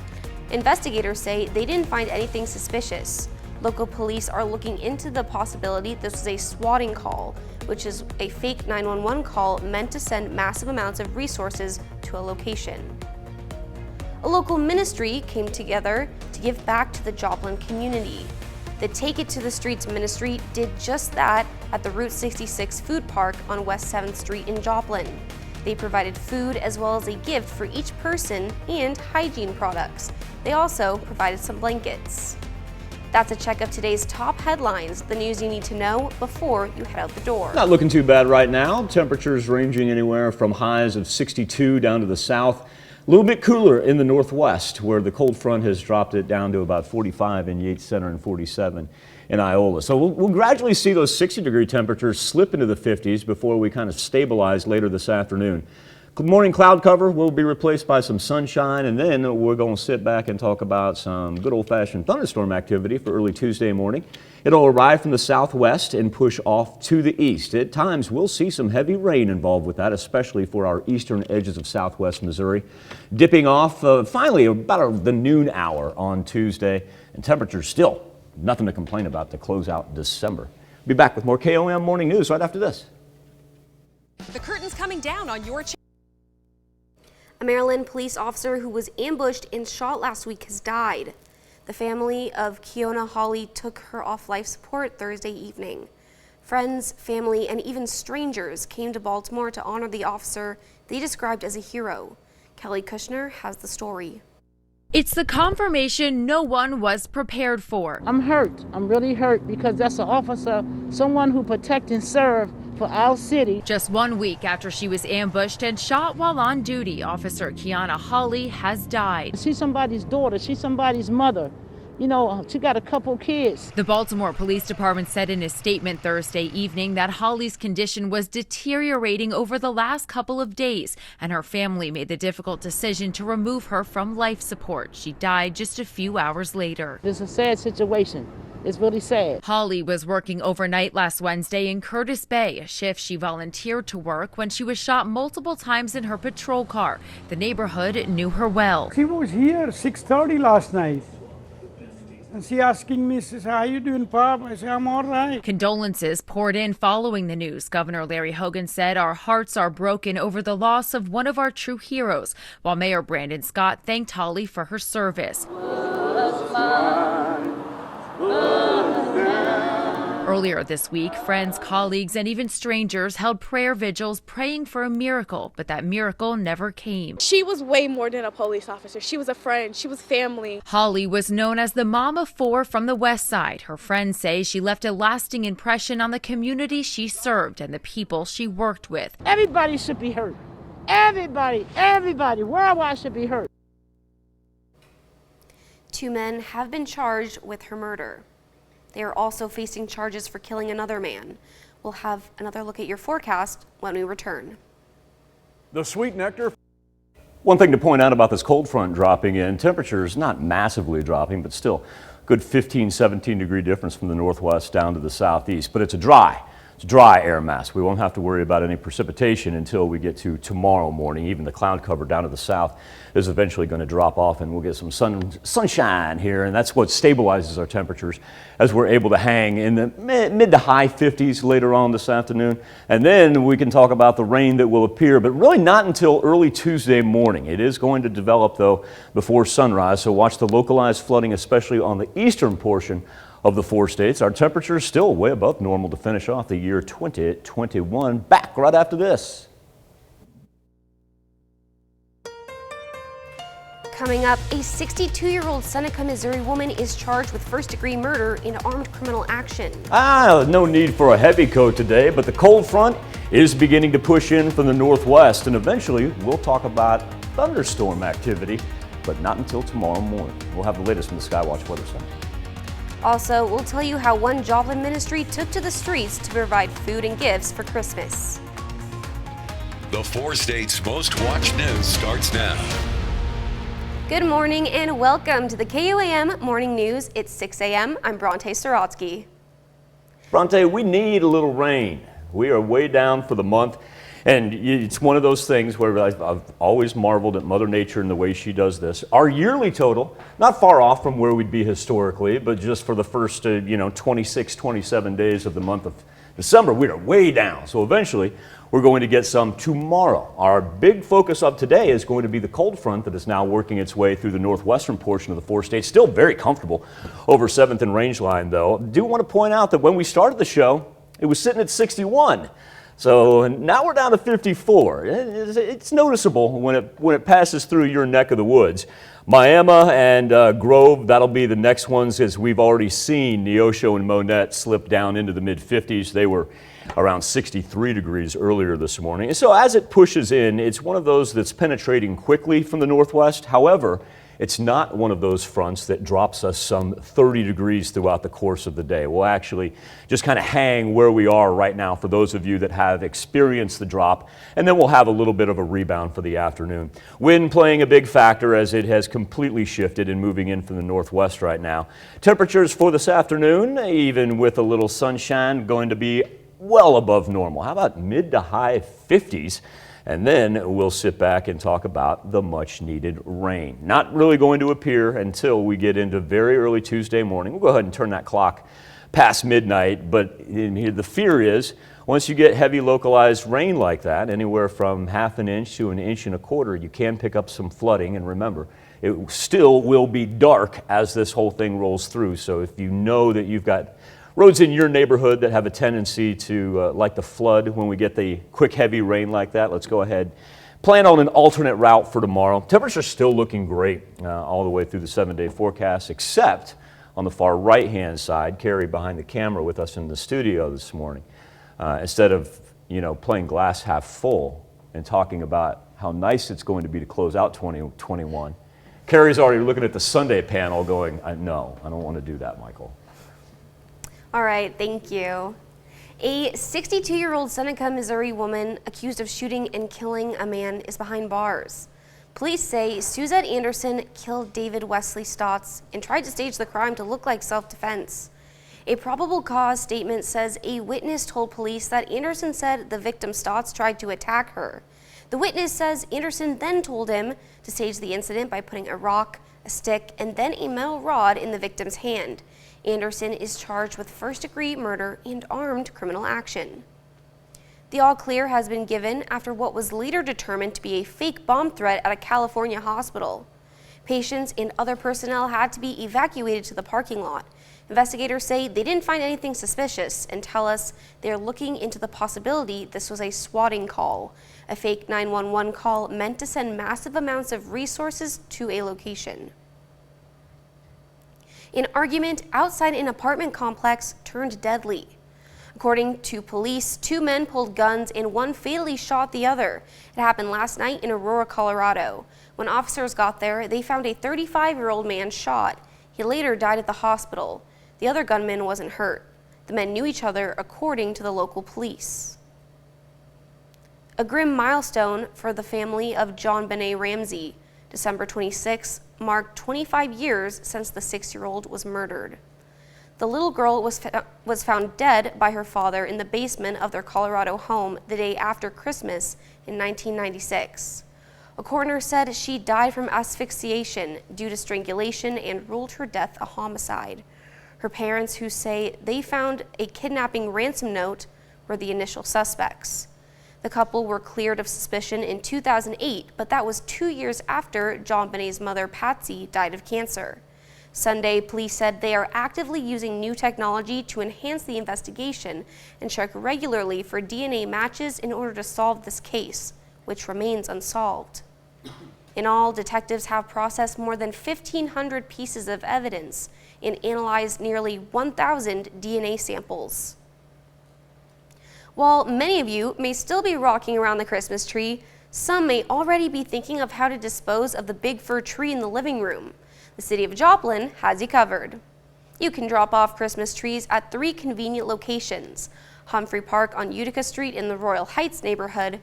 Investigators say they didn't find anything suspicious. Local police are looking into the possibility this was a swatting call, which is a fake 911 call meant to send massive amounts of resources to a location. A local ministry came together to give back to the Joplin community. The Take It to the Streets ministry did just that at the Route 66 food park on West 7th Street in Joplin. They provided food as well as a gift for each person and hygiene products. They also provided some blankets. That's a check of today's top headlines, the news you need to know before you head out the door. Not looking too bad right now. Temperatures ranging anywhere from highs of 62 down to the south. A little bit cooler in the northwest, where the cold front has dropped it down to about 45 in Yates Center and 47 in Iola. So we'll gradually see those 60-degree temperatures slip into the 50s before we kind of stabilize later this afternoon. morning cloud cover will be replaced by some sunshine, and then we're going to sit back and talk about some good old-fashioned thunderstorm activity for early Tuesday morning. It'll arrive from the southwest and push off to the east. At times, we'll see some heavy rain involved with that, especially for our eastern edges of southwest Missouri. Dipping off finally about the noon hour on Tuesday, and temperatures still nothing to complain about to close out December. Be back with more KOAM Morning News right after this. The curtain's coming down on your channel. A Maryland police officer who was ambushed and shot last week has died. The family of Keona Hawley took her off life support Thursday evening. Friends, family, and even strangers came to Baltimore to honor the officer they described as a hero. Kelly Kushner has the story. It's the confirmation no one was prepared for. I'm hurt. I'm really hurt because that's an officer, someone who protect and serve for our city. Just 1 week after she was ambushed and shot while on duty, Officer Keona Hawley has died. She's somebody's daughter. She's somebody's mother. You know, she got a couple kids. The Baltimore Police Department said in a statement Thursday evening that Hawley's condition was deteriorating over the last couple of days, and her family made the difficult decision to remove her from life support. She died just a few hours later. It's a sad situation. It's really sad. Hawley was working overnight last Wednesday in Curtis Bay, a shift she volunteered to work when she was shot multiple times in her patrol car. The neighborhood knew her well. She was here 6:30 last night. And she asking me, she says, how you doing, Pop? I said, I'm all right. Condolences poured in following the news. Governor Larry Hogan said, our hearts are broken over the loss of one of our true heroes, while Mayor Brandon Scott thanked Hawley for her service. Earlier this week, friends, colleagues, and even strangers held prayer vigils praying for a miracle, but that miracle never came. She was way more than a police officer. She was a friend. She was family. Hawley was known as the mom of four from the West Side. Her friends say she left a lasting impression on the community she served and the people she worked with. Everybody should be hurt. Everybody worldwide should be hurt. 2 men have been charged with her murder. They are also facing charges for killing another man. We'll have another look at your forecast when we return. The sweet nectar. One thing to point out about this cold front dropping in, temperatures not massively dropping, but still good 15, 17 degree difference from the northwest down to the southeast. But it's a dry air mass. We won't have to worry about any precipitation until we get to tomorrow morning. Even the cloud cover down to the south is eventually going to drop off, and we'll get some sunshine here, and that's what stabilizes our temperatures as we're able to hang in the mid to high 50s later on this afternoon. And then we can talk about the rain that will appear, but really not until early Tuesday morning. It is going to develop, though, before sunrise, so watch the localized flooding, especially on the eastern portion of the 4 states. Our temperatures still way above normal to finish off the year 2021. Back right after this. Coming up, a 62-year-old Seneca, Missouri woman is charged with first-degree murder in armed criminal action. No need for a heavy coat today, but the cold front is beginning to push in from the northwest, and eventually we'll talk about thunderstorm activity, but not until tomorrow morning. We'll have the latest from the Skywatch Weather Center. Also, we'll tell you how one Joplin ministry took to the streets to provide food and gifts for Christmas. The 4 states' most watched news starts now. Good morning and welcome to the KOAM Morning News. It's 6 a.m. I'm Bronte Sorotsky. Bronte, we need a little rain. We are way down for the month. And it's one of those things where I've always marveled at Mother Nature and the way she does this. Our yearly total, not far off from where we'd be historically, but just for the first 26, 27 days of the month of December, we are way down. So eventually, we're going to get some tomorrow. Our big focus of today is going to be the cold front that is now working its way through the northwestern portion of the 4 states. Still very comfortable over 7th and range line, though. I do want to point out that when we started the show, it was sitting at 61. So now we're down to 54. It's noticeable when it passes through your neck of the woods. Miami and Grove, that'll be the next ones, as we've already seen Neosho and Monette slip down into the mid-50s. They were around 63 degrees earlier this morning. And so as it pushes in, it's one of those that's penetrating quickly from the northwest. However, it's not one of those fronts that drops us some 30 degrees throughout the course of the day. We'll actually just kind of hang where we are right now for those of you that have experienced the drop, and then we'll have a little bit of a rebound for the afternoon. Wind playing a big factor as it has completely shifted and moving in from the northwest right now. Temperatures for this afternoon, even with a little sunshine, going to be well above normal. How about mid to high 50s? And then we'll sit back and talk about the much needed rain. Not really going to appear until we get into very early Tuesday morning. We'll go ahead and turn that clock past midnight, but in here the fear is once you get heavy localized rain like that, anywhere from ½ an inch to 1.25 inches, you can pick up some flooding. And remember, it still will be dark as this whole thing rolls through. So if you know that you've got roads in your neighborhood that have a tendency to like to flood when we get the quick heavy rain like that, let's go ahead. Plan on an alternate route for tomorrow. Temperatures still looking great all the way through the 7-day forecast, except on the far right-hand side. Carrie behind the camera with us in the studio this morning. Instead of playing glass half full and talking about how nice it's going to be to close out 2021, Carrie's already looking at the Sunday panel going, no, I don't want to do that, Michael. All right, thank you. A 62-year-old Seneca, Missouri woman accused of shooting and killing a man is behind bars. Police say Suzette Anderson killed David Wesley Stotts and tried to stage the crime to look like self-defense. A probable cause statement says a witness told police that Anderson said the victim Stotts tried to attack her. The witness says Anderson then told him to stage the incident by putting a rock, a stick, and then a metal rod in the victim's hand. Anderson is charged with first-degree murder and armed criminal action. The all-clear has been given after what was later determined to be a fake bomb threat at a California hospital. Patients and other personnel had to be evacuated to the parking lot. Investigators say they didn't find anything suspicious and tell us they're looking into the possibility this was a swatting call, a fake 911 call meant to send massive amounts of resources to a location. An argument outside an apartment complex turned deadly. According to police, 2 men pulled guns and one fatally shot the other. It happened last night in Aurora, Colorado. When officers got there, they found a 35-year-old man shot. He later died at the hospital. The other gunman wasn't hurt. The men knew each other, according to the local police. A grim milestone for the family of John Benet Ramsey. December 26 marked 25 years since the 6-year-old was murdered. The little girl was found dead by her father in the basement of their Colorado home the day after Christmas in 1996. A coroner said she died from asphyxiation due to strangulation and ruled her death a homicide. Her parents, who say they found a kidnapping ransom note, were the initial suspects. The couple were cleared of suspicion in 2008, but that was 2 years after John Benet's mother, Patsy, died of cancer. Sunday, police said they are actively using new technology to enhance the investigation and check regularly for DNA matches in order to solve this case, which remains unsolved. In all, detectives have processed more than 1,500 pieces of evidence and analyzed nearly 1,000 DNA samples. While many of you may still be rocking around the Christmas tree, some may already be thinking of how to dispose of the big fir tree in the living room. The city of Joplin has you covered. You can drop off Christmas trees at 3 convenient locations: Humphrey Park on Utica Street in the Royal Heights neighborhood,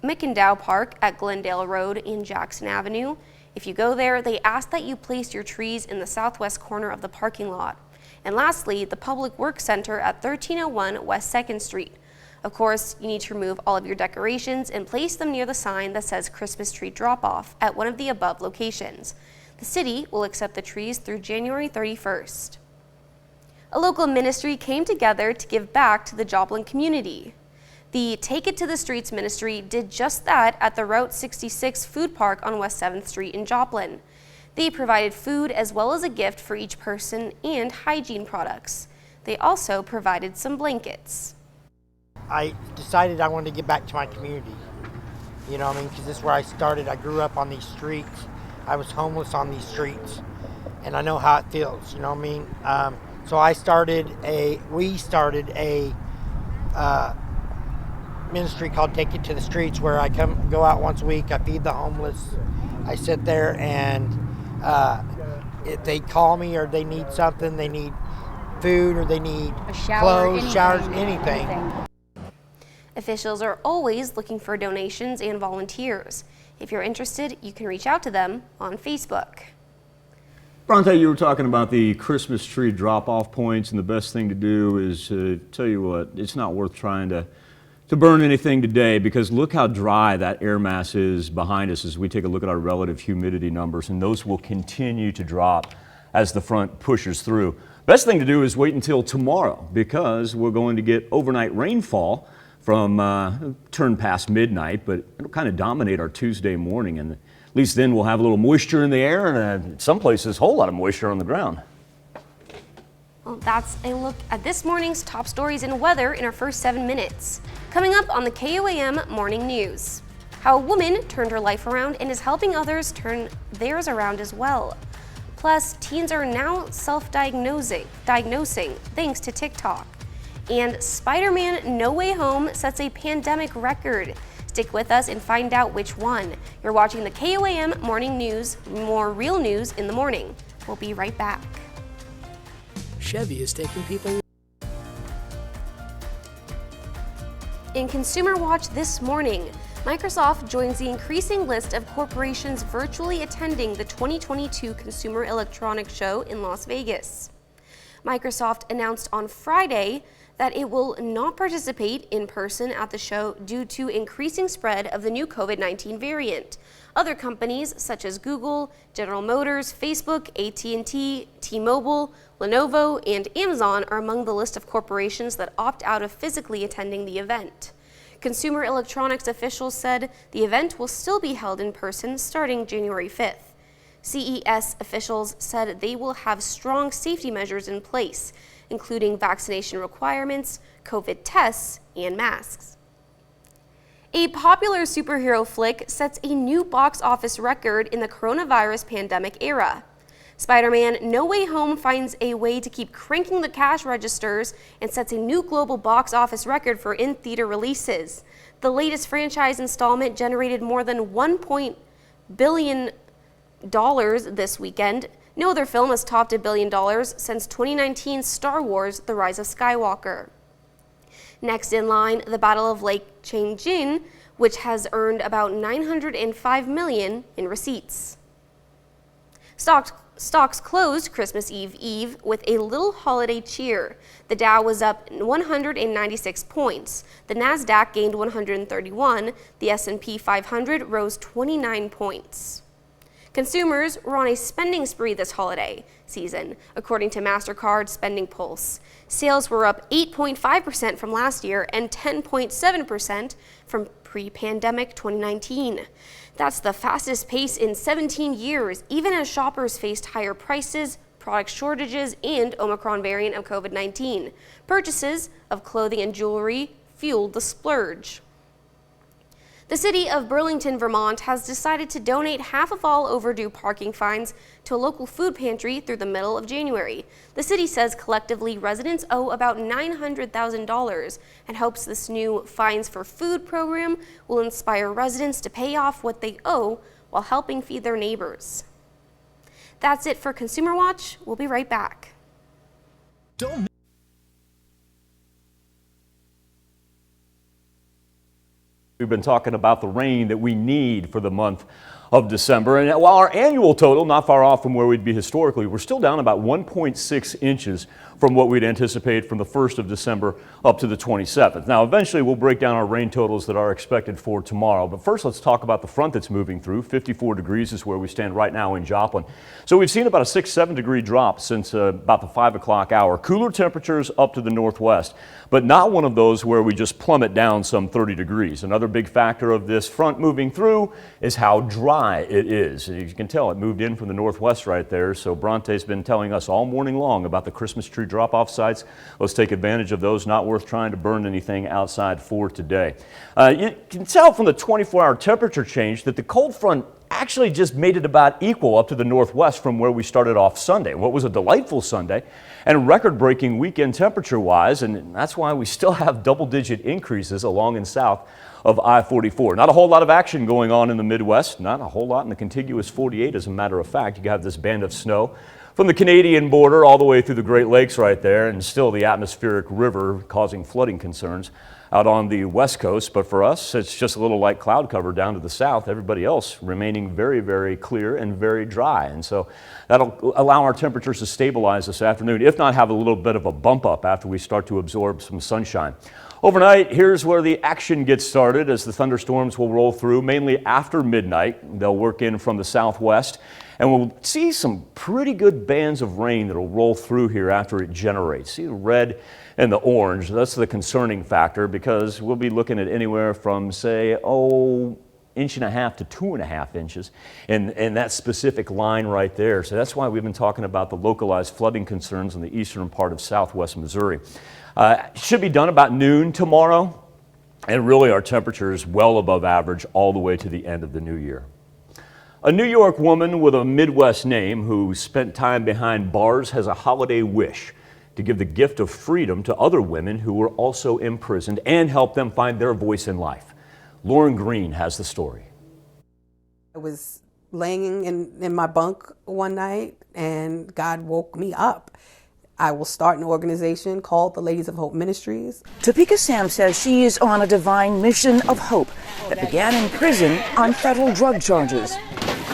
McIndow Park at Glendale Road and Jackson Avenue. If you go there, they ask that you place your trees in the southwest corner of the parking lot. And lastly, the Public Works Center at 1301 West 2nd Street. Of course, you need to remove all of your decorations and place them near the sign that says Christmas Tree Drop-Off at one of the above locations. The city will accept the trees through January 31st. A local ministry came together to give back to the Joplin community. The Take It to the Streets ministry did just that at the Route 66 food park on West 7th Street in Joplin. They provided food as well as a gift for each person and hygiene products. They also provided some blankets. I decided I wanted to get back to my community, because this is where I started. I grew up on these streets. I was homeless on these streets, and I know how it feels, So we started a ministry called Take It to the Streets, where I go out once a week. I feed the homeless. I sit there and If they call me or they need something, they need food or they need clothes, showers, anything. Officials are always looking for donations and volunteers. If you're interested, you can reach out to them on Facebook. Bronte, you were talking about the Christmas tree drop-off points, and the best thing to do is, tell you what, it's not worth trying to burn anything today, because look how dry that air mass is behind us as we take a look at our relative humidity numbers, and those will continue to drop as the front pushes through. Best thing to do is wait until tomorrow, because we're going to get overnight rainfall from turn past midnight, but it'll kind of dominate our Tuesday morning, and at least then we'll have a little moisture in the air, and in some places a whole lot of moisture on the ground. Well, that's a look at this morning's top stories and weather in our first 7 minutes. Coming up on the KOAM Morning News, how a woman turned her life around and is helping others turn theirs around as well. Plus, teens are now self-diagnosing thanks to TikTok. And Spider-Man No Way Home sets a pandemic record. Stick with us and find out which one. You're watching the KOAM Morning News, more real news in the morning. We'll be right back. Chevy is taking people. In Consumer Watch this morning, Microsoft joins the increasing list of corporations virtually attending the 2022 Consumer Electronics Show in Las Vegas. Microsoft announced on Friday that it will not participate in person at the show due to increasing spread of the new COVID-19 variant. Other companies such as Google, General Motors, Facebook, AT&T, T-Mobile, Lenovo, and Amazon are among the list of corporations that opt out of physically attending the event. Consumer electronics officials said the event will still be held in person starting January 5th. CES officials said they will have strong safety measures in place, including vaccination requirements, COVID tests, and masks. A popular superhero flick sets a new box office record in the coronavirus pandemic era. Spider-Man No Way Home finds a way to keep cranking the cash registers and sets a new global box office record for in-theater releases. The latest franchise installment generated more than $1 billion this weekend. No other film has topped $1 billion since 2019's Star Wars: The Rise of Skywalker. Next in line, the Battle of Lake Changjin, which has earned about $905 million in receipts. Stocks closed Christmas Eve with a little holiday cheer. The Dow was up 196 points. The Nasdaq gained 131. The S&P 500 rose 29 points. Consumers were on a spending spree this holiday season, according to MasterCard Spending Pulse. Sales were up 8.5% from last year and 10.7% from pre-pandemic 2019. That's the fastest pace in 17 years, even as shoppers faced higher prices, product shortages, and Omicron variant of COVID-19. Purchases of clothing and jewelry fueled the splurge. The city of Burlington, Vermont has decided to donate half of all overdue parking fines to a local food pantry through the middle of January. The city says collectively residents owe about $900,000 and hopes this new Fines for Food program will inspire residents to pay off what they owe while helping feed their neighbors. That's it for Consumer Watch. We'll be right back. We've been talking about the rain that we need for the month of December. And while our annual total, not far off from where we'd be historically, we're still down about 1.6 inches from what we'd anticipate from the 1st of December up to the 27th. Now, eventually we'll break down our rain totals that are expected for tomorrow. But first, let's talk about the front that's moving through. 54 degrees is where we stand right now in Joplin. So we've seen about a 6-7 degree drop since about the 5 o'clock hour. Cooler temperatures up to the northwest, but not one of those where we just plummet down some 30 degrees. Another big factor of this front moving through is how dry it is. As you can tell, it moved in from the northwest right there. So Bronte's been telling us all morning long about the Christmas tree drop-off sites. Let's take advantage of those. Not worth trying to burn anything outside for today. You can tell from the 24-hour temperature change that the cold front actually just made it about equal up to the northwest from where we started off Sunday. What was a delightful Sunday and record-breaking weekend temperature-wise, and that's why we still have double-digit increases along and south of I-44. Not a whole lot of action going on in the Midwest, not a whole lot in the contiguous 48, as a matter of fact. You have this band of snow from the Canadian border all the way through the Great Lakes right there, and still the atmospheric river causing flooding concerns out on the west coast. But for us, it's just a little light cloud cover down to the south. Everybody else remaining very, very clear and very dry. And so that'll allow our temperatures to stabilize this afternoon, if not have a little bit of a bump up after we start to absorb some sunshine. Overnight, here's where the action gets started as the thunderstorms will roll through, mainly after midnight. They'll work in from the southwest, and we'll see some pretty good bands of rain that'll roll through here after it generates. See the red and the orange. That's the concerning factor, because we'll be looking at anywhere from, say, inch and a half to 2.5 inches in that specific line right there. So that's why we've been talking about the localized flooding concerns in the eastern part of southwest Missouri. Should be done about noon tomorrow, and really our temperature is well above average all the way to the end of the new year. A New York woman with a Midwest name who spent time behind bars has a holiday wish to give the gift of freedom to other women who were also imprisoned and help them find their voice in life. Lauren Green has the story. I was laying in my bunk one night and God woke me up. I will start an organization called the Ladies of Hope Ministries. Topeka Sam says she is on a divine mission of hope that began in prison on federal drug charges.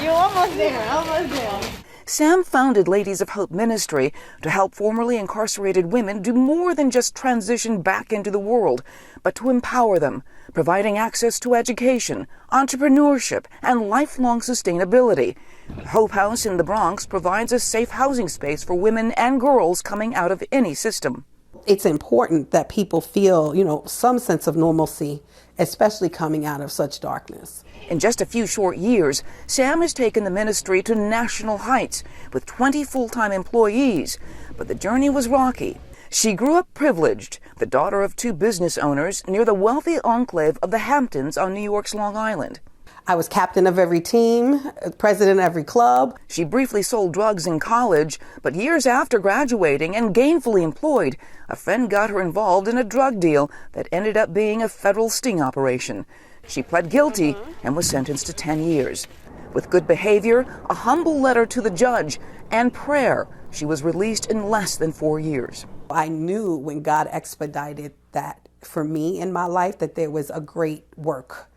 You're almost there, almost there. Sam founded Ladies of Hope Ministry to help formerly incarcerated women do more than just transition back into the world, but to empower them, providing access to education, entrepreneurship, and lifelong sustainability. Hope House in the Bronx provides a safe housing space for women and girls coming out of any system. It's important that people feel, some sense of normalcy, especially coming out of such darkness. In just a few short years, Sam has taken the ministry to national heights with 20 full-time employees, but the journey was rocky. She grew up privileged, the daughter of 2 business owners near the wealthy enclave of the Hamptons on New York's Long Island. I was captain of every team, president of every club. She briefly sold drugs in college, but years after graduating and gainfully employed, a friend got her involved in a drug deal that ended up being a federal sting operation. She pled guilty and was sentenced to 10 years. With good behavior, a humble letter to the judge, and prayer, she was released in less than 4 years. I knew when God expedited that for me in my life that there was a great work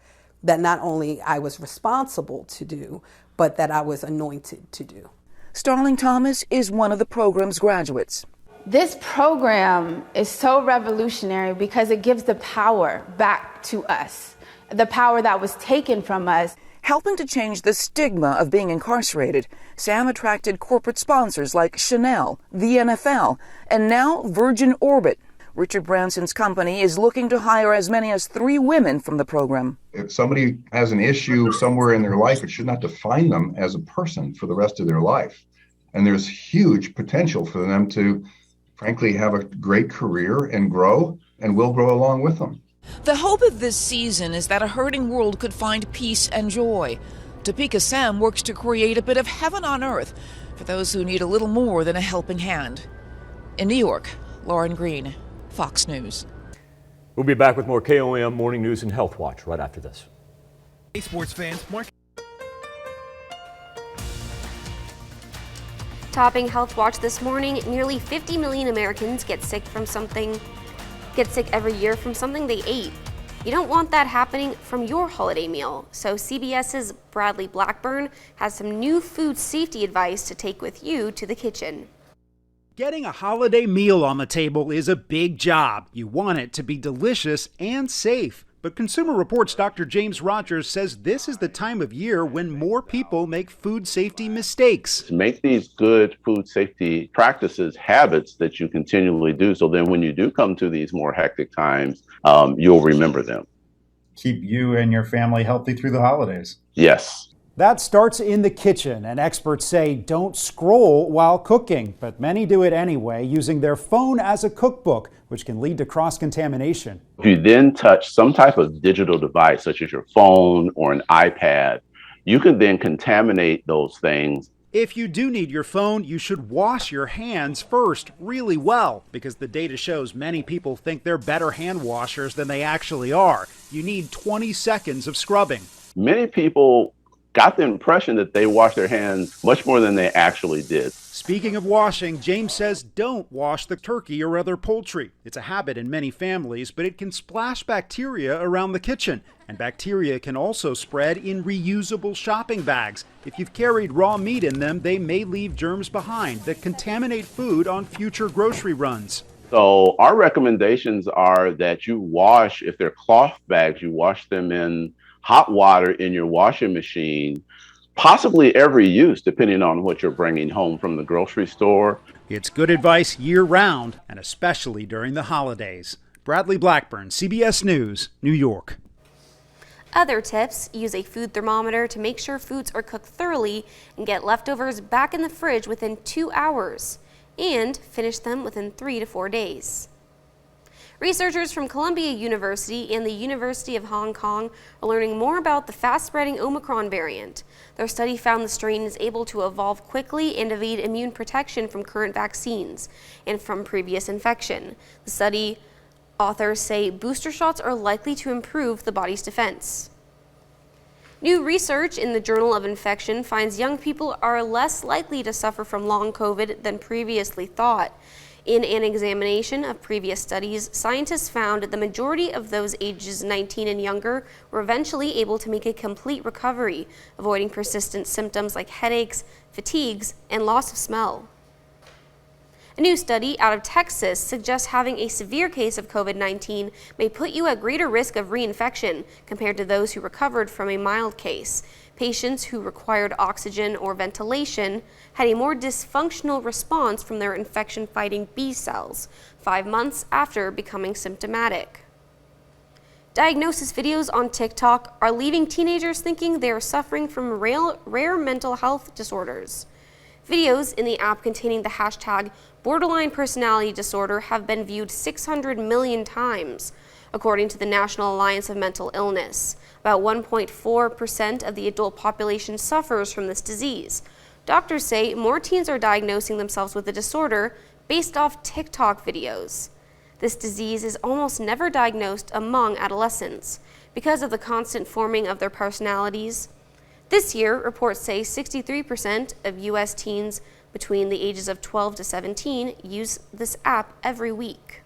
that not only I was responsible to do, but that I was anointed to do. Starling Thomas is one of the program's graduates. This program is so revolutionary because it gives the power back to us, the power that was taken from us. Helping to change the stigma of being incarcerated, Sam attracted corporate sponsors like Chanel, the NFL, and now Virgin Orbit. Richard Branson's company is looking to hire as many as 3 women from the program. If somebody has an issue somewhere in their life, it should not define them as a person for the rest of their life. And there's huge potential for them to, frankly, have a great career and grow, and we'll grow along with them. The hope of this season is that a hurting world could find peace and joy. Topeka Sam works to create a bit of heaven on earth for those who need a little more than a helping hand. In New York, Lauren Green, Fox News. We'll be back with more KOAM Morning News and Health Watch right after this. Hey, sports fans, Mark. Topping Health Watch this morning, nearly 50 million Americans get sick every year from something they ate. You don't want that happening from your holiday meal, so CBS's Bradley Blackburn has some new food safety advice to take with you to the kitchen. Getting a holiday meal on the table is a big job. You want it to be delicious and safe. But Consumer Reports' Dr. James Rogers says this is the time of year when more people make food safety mistakes. Make these good food safety practices habits that you continually do, so then when you do come to these more hectic times, you'll remember them. Keep you and your family healthy through the holidays. Yes. That starts in the kitchen, and experts say don't scroll while cooking, but many do it anyway, using their phone as a cookbook, which can lead to cross-contamination. If you then touch some type of digital device, such as your phone or an iPad, you can then contaminate those things. If you do need your phone, you should wash your hands first really well, because the data shows many people think they're better hand washers than they actually are. You need 20 seconds of scrubbing. Many people got the impression that they washed their hands much more than they actually did. Speaking of washing, James says don't wash the turkey or other poultry. It's a habit in many families, but it can splash bacteria around the kitchen. And bacteria can also spread in reusable shopping bags. If you've carried raw meat in them, they may leave germs behind that contaminate food on future grocery runs. So our recommendations are that you wash, if they're cloth bags, you wash them in hot water in your washing machine, possibly every use, depending on what you're bringing home from the grocery store. It's good advice year-round, and especially during the holidays. Bradley Blackburn, CBS News, New York. Other tips: use a food thermometer to make sure foods are cooked thoroughly and get leftovers back in the fridge within 2 hours, and finish them within 3 to 4 days. Researchers from Columbia University and the University of Hong Kong are learning more about the fast-spreading Omicron variant. Their study found the strain is able to evolve quickly and evade immune protection from current vaccines and from previous infection. The study authors say booster shots are likely to improve the body's defense. New research in the Journal of Infection finds young people are less likely to suffer from long COVID than previously thought. In an examination of previous studies, scientists found that the majority of those ages 19 and younger were eventually able to make a complete recovery, avoiding persistent symptoms like headaches, fatigues, and loss of smell. A new study out of Texas suggests having a severe case of COVID-19 may put you at greater risk of reinfection compared to those who recovered from a mild case. Patients who required oxygen or ventilation had a more dysfunctional response from their infection-fighting B cells 5 months after becoming symptomatic. Diagnosis videos on TikTok are leaving teenagers thinking they are suffering from rare mental health disorders. Videos in the app containing the hashtag borderline personality disorder have been viewed 600 million times, according to the National Alliance of Mental Illness. About 1.4% of the adult population suffers from this disease. Doctors say more teens are diagnosing themselves with the disorder based off TikTok videos. This disease is almost never diagnosed among adolescents because of the constant forming of their personalities. This year, reports say 63% of U.S. teens between the ages of 12 to 17 use this app every week.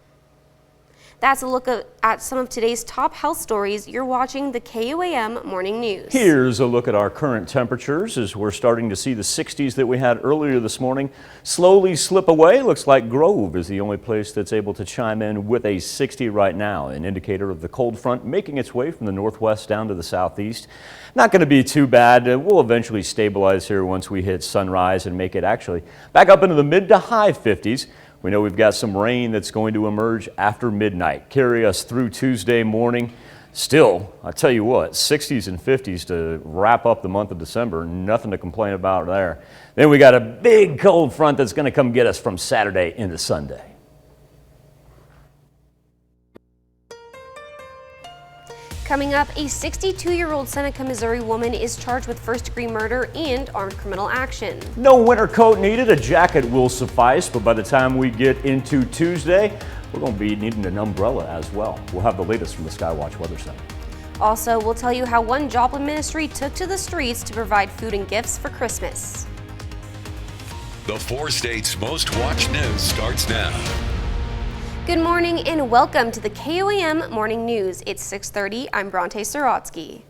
That's a look at some of today's top health stories. You're watching the KOAM Morning News. Here's a look at our current temperatures as we're starting to see the 60s that we had earlier this morning slowly slip away. Looks like Grove is the only place that's able to chime in with a 60 right now, an indicator of the cold front making its way from the northwest down to the southeast. Not going to be too bad. We'll eventually stabilize here once we hit sunrise and make it actually back up into the mid to high 50s. We know we've got some rain that's going to emerge after midnight, carry us through Tuesday morning. Still, I tell you what, 60s and 50s to wrap up the month of December, nothing to complain about there. Then we got a big cold front that's going to come get us from Saturday into Sunday. Coming up, a 62-year-old Seneca, Missouri woman is charged with first-degree murder and armed criminal action. No winter coat needed, a jacket will suffice, but by the time we get into Tuesday, we're going to be needing an umbrella as well. We'll have the latest from the Skywatch Weather Center. Also, we'll tell you how one Joplin ministry took to the streets to provide food and gifts for Christmas. The 4 states' most watched news starts now. Good morning and welcome to the KOAM Morning News. It's 6:30. I'm Bronte Sorotsky.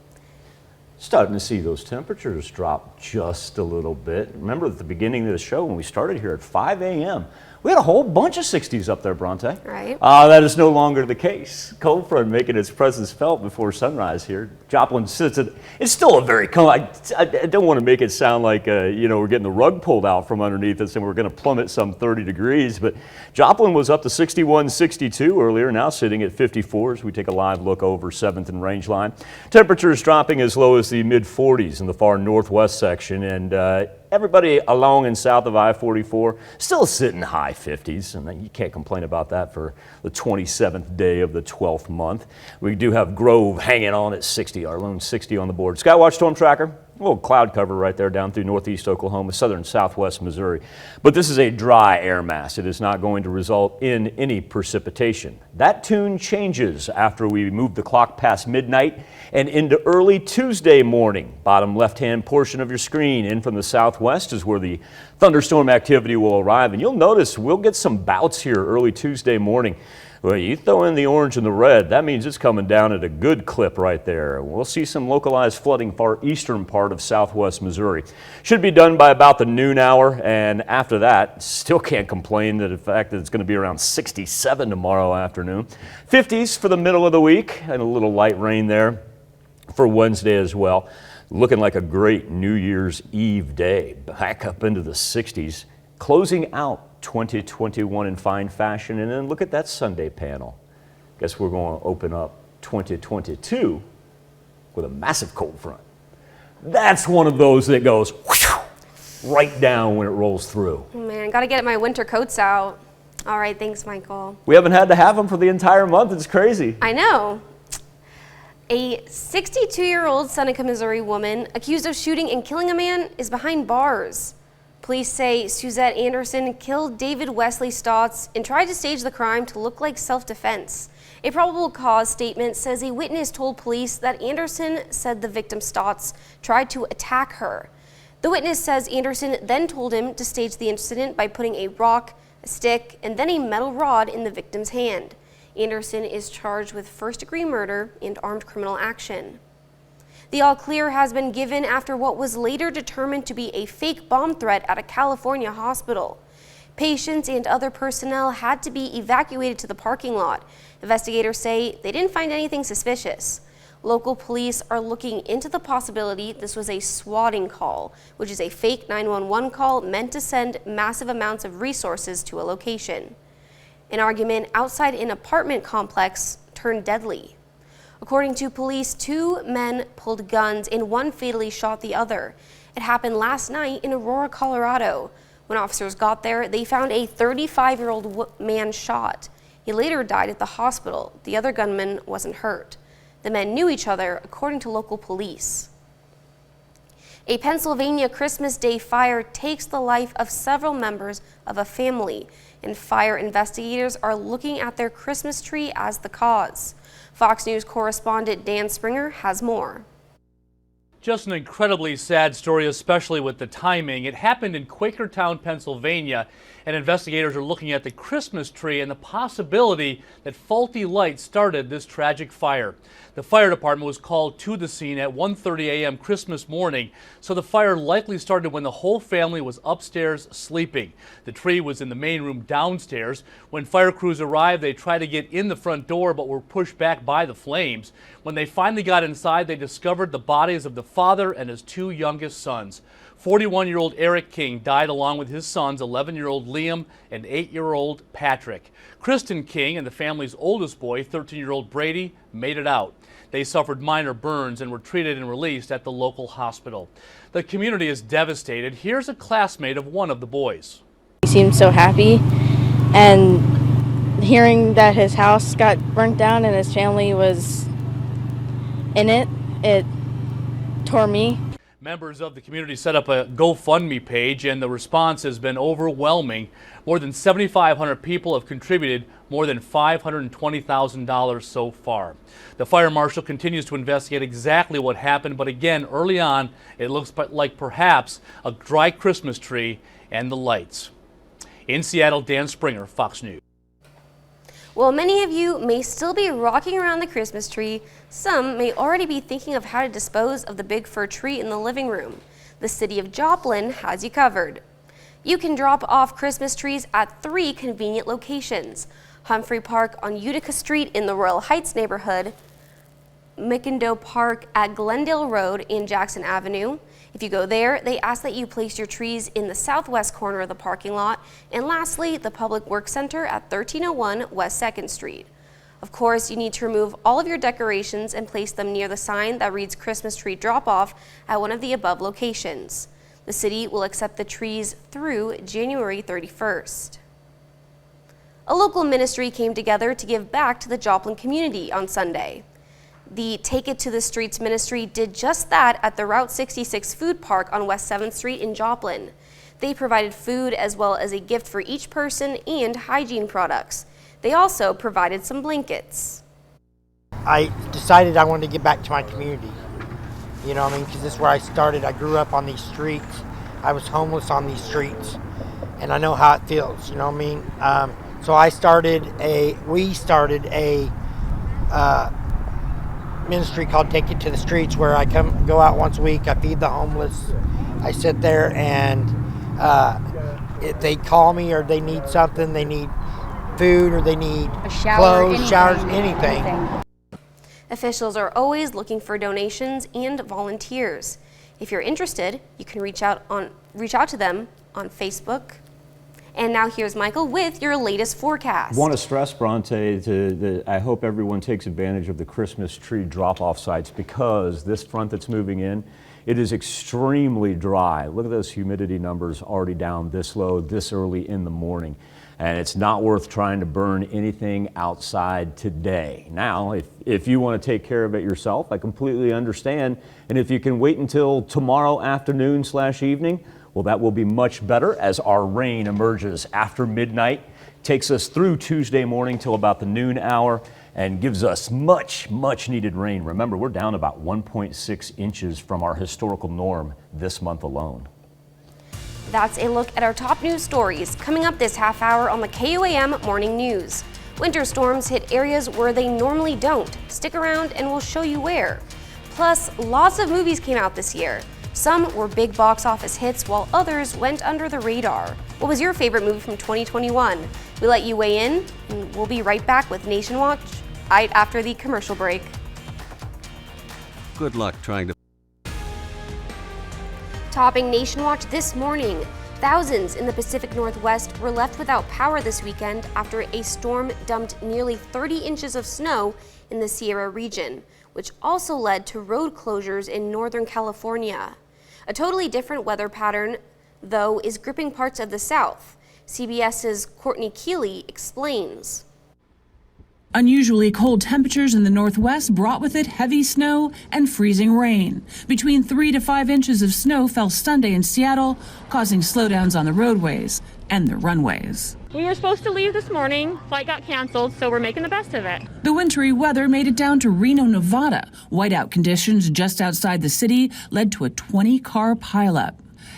Starting to see those temperatures drop just a little bit. Remember at the beginning of the show when we started here at 5 a.m., we had a whole bunch of 60s up there, Bronte. Right. That is no longer the case. Cold front making its presence felt before sunrise here. Joplin sits at, it's still a very cold. I don't want to make it sound like, we're getting the rug pulled out from underneath us and we're going to plummet some 30 degrees. But Joplin was up to 61, 62 earlier, now sitting at 54 as we take a live look over 7th and Rangeline. Temperatures dropping as low as the mid-40s in the far northwest section, and everybody along and south of I-44 still sitting high 50s, and you can't complain about that for the 27th day of the 12th month. We do have Grove hanging on at 60, our lone 60 on the board. Skywatch Storm Tracker, A little cloud cover right there down through northeast Oklahoma, southern southwest Missouri. But this is a dry air mass. It is not going to result in any precipitation. That tune changes after we move the clock past midnight and into early Tuesday morning. Bottom left-hand portion of your screen, in from the southwest, is where the thunderstorm activity will arrive. And you'll notice we'll get some bouts here early Tuesday morning. Well, you throw in the orange and the red, that means it's coming down at a good clip right there. We'll see some localized flooding far eastern part of southwest Missouri. Should be done by about the noon hour, and after that, still can't complain that the fact that it's going to be around 67 tomorrow afternoon. 50s for the middle of the week, and a little light rain there for Wednesday as well. Looking like a great New Year's Eve day, back up into the 60s, closing out 2021 in fine fashion. And then look at that Sunday panel. Guess we're going to open up 2022 with a massive cold front. That's one of those that goes right down when it rolls through. Oh man, gotta get my winter coats out. All right, thanks, Michael. We haven't had to have them for the entire month. It's crazy. I know. A 62-year-old Seneca, Missouri woman accused of shooting and killing a man is behind bars. Police say Suzette Anderson killed David Wesley Stotts and tried to stage the crime to look like self-defense. A probable cause statement says a witness told police that Anderson said the victim Stotts tried to attack her. The witness says Anderson then told him to stage the incident by putting a rock, a stick, and then a metal rod in the victim's hand. Anderson is charged with first-degree murder and armed criminal action. The all clear has been given after what was later determined to be a fake bomb threat at a California hospital. Patients and other personnel had to be evacuated to the parking lot. Investigators say they didn't find anything suspicious. Local police are looking into the possibility this was a swatting call, which is a fake 911 call meant to send massive amounts of resources to a location. An argument outside an apartment complex turned deadly. According to police, 2 men pulled guns and one fatally shot the other. It happened last night in Aurora, Colorado. When officers got there, they found a 35-year-old man shot. He later died at the hospital. The other gunman wasn't hurt. The men knew each other, according to local police. A Pennsylvania Christmas Day fire takes the life of several members of a family, and fire investigators are looking at their Christmas tree as the cause. Fox News correspondent Dan Springer has more. Just an incredibly sad story, especially with the timing. It happened in Quakertown, Pennsylvania, and investigators are looking at the Christmas tree and the possibility that faulty lights started this tragic fire. The fire department was called to the scene at 1:30 a.m. Christmas morning, so the fire likely started when the whole family was upstairs sleeping. The tree was in the main room downstairs. When fire crews arrived, they tried to get in the front door but were pushed back by the flames. When they finally got inside, they discovered the bodies of the father and his 2 youngest sons. 41-year-old Eric King died along with his sons, 11-year-old Liam and 8-year-old Patrick. Kristen King and the family's oldest boy, 13-year-old Brady, made it out. They suffered minor burns and were treated and released at the local hospital. The community is devastated. Here's a classmate of one of the boys. He seemed so happy, and hearing that his house got burnt down and his family was in it, it tore me. Members of the community set up a GoFundMe page, and the response has been overwhelming. More than 7,500 people have contributed more than $520,000 so far. The fire marshal continues to investigate exactly what happened, but again, early on, it looks like perhaps a dry Christmas tree and the lights. In Seattle, Dan Springer, Fox News. While many of you may still be rocking around the Christmas tree, some may already be thinking of how to dispose of the big fir tree in the living room. The city of Joplin has you covered. You can drop off Christmas trees at 3 convenient locations: Humphrey Park on Utica Street in the Royal Heights neighborhood, McIndoe Park at Glendale Road and Jackson Avenue. If you go there, they ask that you place your trees in the southwest corner of the parking lot. And lastly, the Public Works Center at 1301 West 2nd Street. Of course, you need to remove all of your decorations and place them near the sign that reads Christmas Tree Drop-Off at one of the above locations. The city will accept the trees through January 31st. A local ministry came together to give back to the Joplin community on Sunday. The Take It to the Streets ministry did just that at the Route 66 food park on West 7th Street in Joplin. They provided food as well as a gift for each person and hygiene products. They also provided some blankets. I decided I wanted to get back to my community. You know what I mean? Because this is where I started. I grew up on these streets. I was homeless on these streets. And I know how it feels, you know what I mean? So we started a ministry called Take It to the Streets, where I go out once a week. I feed the homeless. I sit there, and if they call me or they need something, they need food or they need clothes, showers, anything. Officials are always looking for donations and volunteers. If you're interested, you can reach out to them on Facebook. And now here's Michael with your latest forecast. I want to stress, Bronte, I hope everyone takes advantage of the Christmas tree drop-off sites, because this front that's moving in, it is extremely dry. Look at those humidity numbers already down this low this early in the morning. And it's not worth trying to burn anything outside today. Now, if you want to take care of it yourself, I completely understand. And if you can wait until tomorrow afternoon/evening, well, that will be much better as our rain emerges after midnight, takes us through Tuesday morning till about the noon hour, and gives us much needed rain. Remember, we're down about 1.6 inches from our historical norm this month alone. That's a look at our top news stories coming up this half hour on the KOAM Morning News. Winter storms hit areas where they normally don't. Stick around and we'll show you where. Plus, lots of movies came out this year. Some were big box office hits, while others went under the radar. What was your favorite movie from 2021? We let you weigh in, and we'll be right back with Nation Watch right after the commercial break. Good luck trying to... Topping Nation Watch this morning, thousands in the Pacific Northwest were left without power this weekend after a storm dumped nearly 30 inches of snow in the Sierra region, which also led to road closures in Northern California. A totally different weather pattern, though, is gripping parts of the South. CBS's Courtney Keeley explains. Unusually cold temperatures in the Northwest brought with it heavy snow and freezing rain. Between 3 to 5 inches of snow fell Sunday in Seattle, causing slowdowns on the roadways and the runways. We were supposed to leave this morning. Flight got canceled, so we're making the best of it. The wintry weather made it down to Reno, Nevada. Whiteout conditions just outside the city led to a 20-car pileup.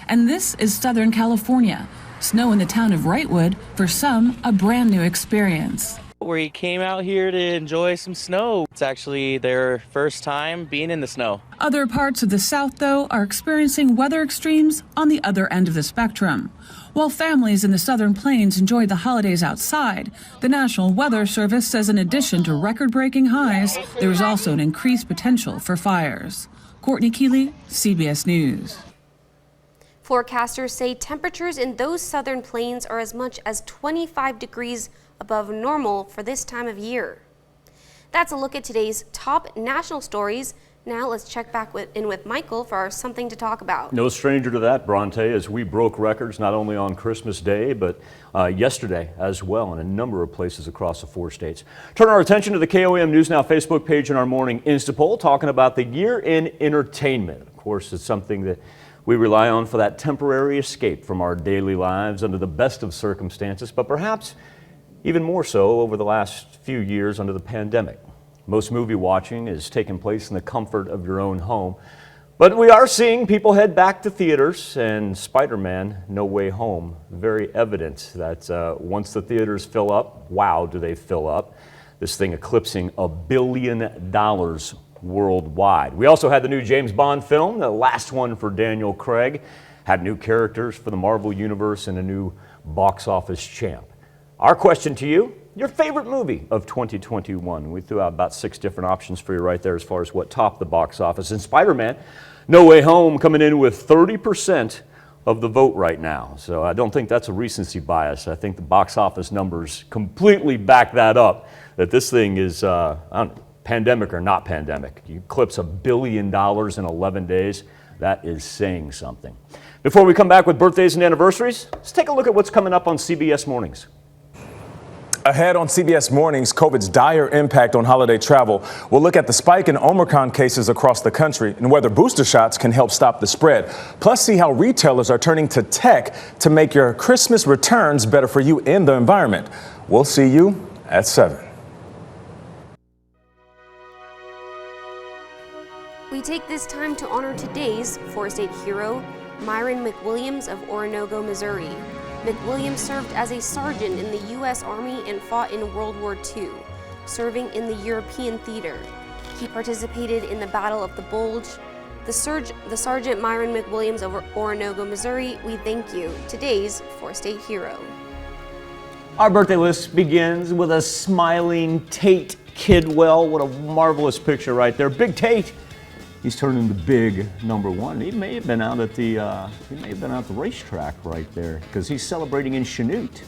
And this is Southern California. Snow in the town of Wrightwood, for some, a brand new experience. We came out here to enjoy some snow. It's actually their first time being in the snow. Other parts of the South, though, are experiencing weather extremes on the other end of the spectrum. While families in the Southern Plains enjoy the holidays outside, the National Weather Service says in addition to record-breaking highs, there is also an increased potential for fires. Courtney Keeley, CBS News. Forecasters say temperatures in those southern plains are as much as 25 degrees above normal for this time of year. That's a look at today's top national stories. Now let's check back in with Michael for our Something to Talk About. No stranger to that, Bronte, as we broke records not only on Christmas Day, but yesterday as well in a number of places across the 4 states. Turn our attention to the KOAM News Now Facebook page in our morning Instapoll, talking about the year in entertainment. Of course, it's something that we rely on for that temporary escape from our daily lives under the best of circumstances, but perhaps even more so over the last few years under the pandemic. Most movie watching is taking place in the comfort of your own home, but we are seeing people head back to theaters, and Spider-Man No Way Home, very evident that once the theaters fill up, wow, do they fill up. This thing eclipsing $1 billion worldwide. We also had the new James Bond film, the last one for Daniel Craig, had new characters for the Marvel Universe and a new box office champ. Our question to you, your favorite movie of 2021. We threw out about 6 different options for you right there as far as what topped the box office. And Spider-Man No Way Home coming in with 30% of the vote right now. So I don't think that's a recency bias. I think the box office numbers completely back that up, that this thing is, pandemic or not pandemic. You eclipse $1 billion in 11 days. That is saying something. Before we come back with birthdays and anniversaries, let's take a look at what's coming up on CBS Mornings. Ahead on CBS Mornings, COVID's dire impact on holiday travel. We'll look at the spike in Omicron cases across the country and whether booster shots can help stop the spread. Plus, see how retailers are turning to tech to make your Christmas returns better for you and the environment. We'll see you at 7. We take this time to honor today's 4-state hero, Myron McWilliams of Oronogo, Missouri. McWilliams served as a sergeant in the U.S. Army and fought in World War II, serving in the European theater. He participated in the Battle of the Bulge. The Sergeant Myron McWilliams of Oronogo, Missouri, we thank you, today's 4-state hero. Our birthday list begins with a smiling Tate Kidwell. What a marvelous picture right there. Big Tate. He's turning the big #1. He may have been out at the racetrack right there because he's celebrating in Chanute.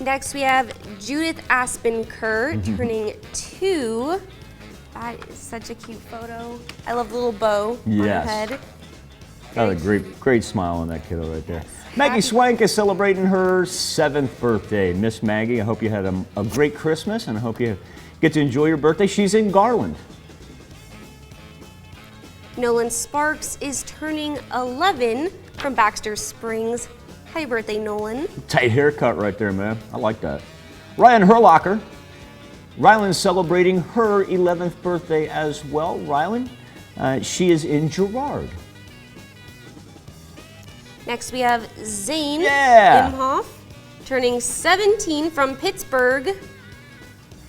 Next we have Judith Aspen Kerr turning 2. That is such a cute photo. I love the little bow on her head. Got a great smile on that kiddo right there. Maggie Swank is celebrating her 7th birthday. Miss Maggie, I hope you had a great Christmas and I hope you get to enjoy your birthday. She's in Garland. Nolan Sparks is turning 11 from Baxter Springs. Happy birthday, Nolan. Tight haircut right there, man. I like that. Ryan Herlocker. Rylan's celebrating her 11th birthday as well. Rylan, she is in Girard. Next we have Zane Imhoff, turning 17 from Pittsburgh.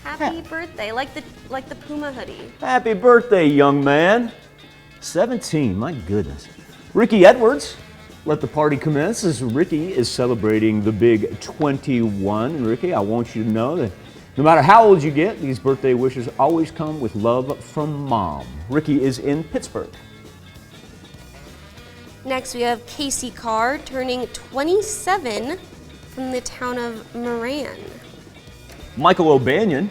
Happy birthday, like the Puma hoodie. Happy birthday, young man. 17, my goodness. Ricky Edwards, let the party commence as Ricky is celebrating the big 21. And Ricky, I want you to know that no matter how old you get, these birthday wishes always come with love from Mom. Ricky is in Pittsburgh. Next we have Casey Carr, turning 27 from the town of Moran. Michael O'Banion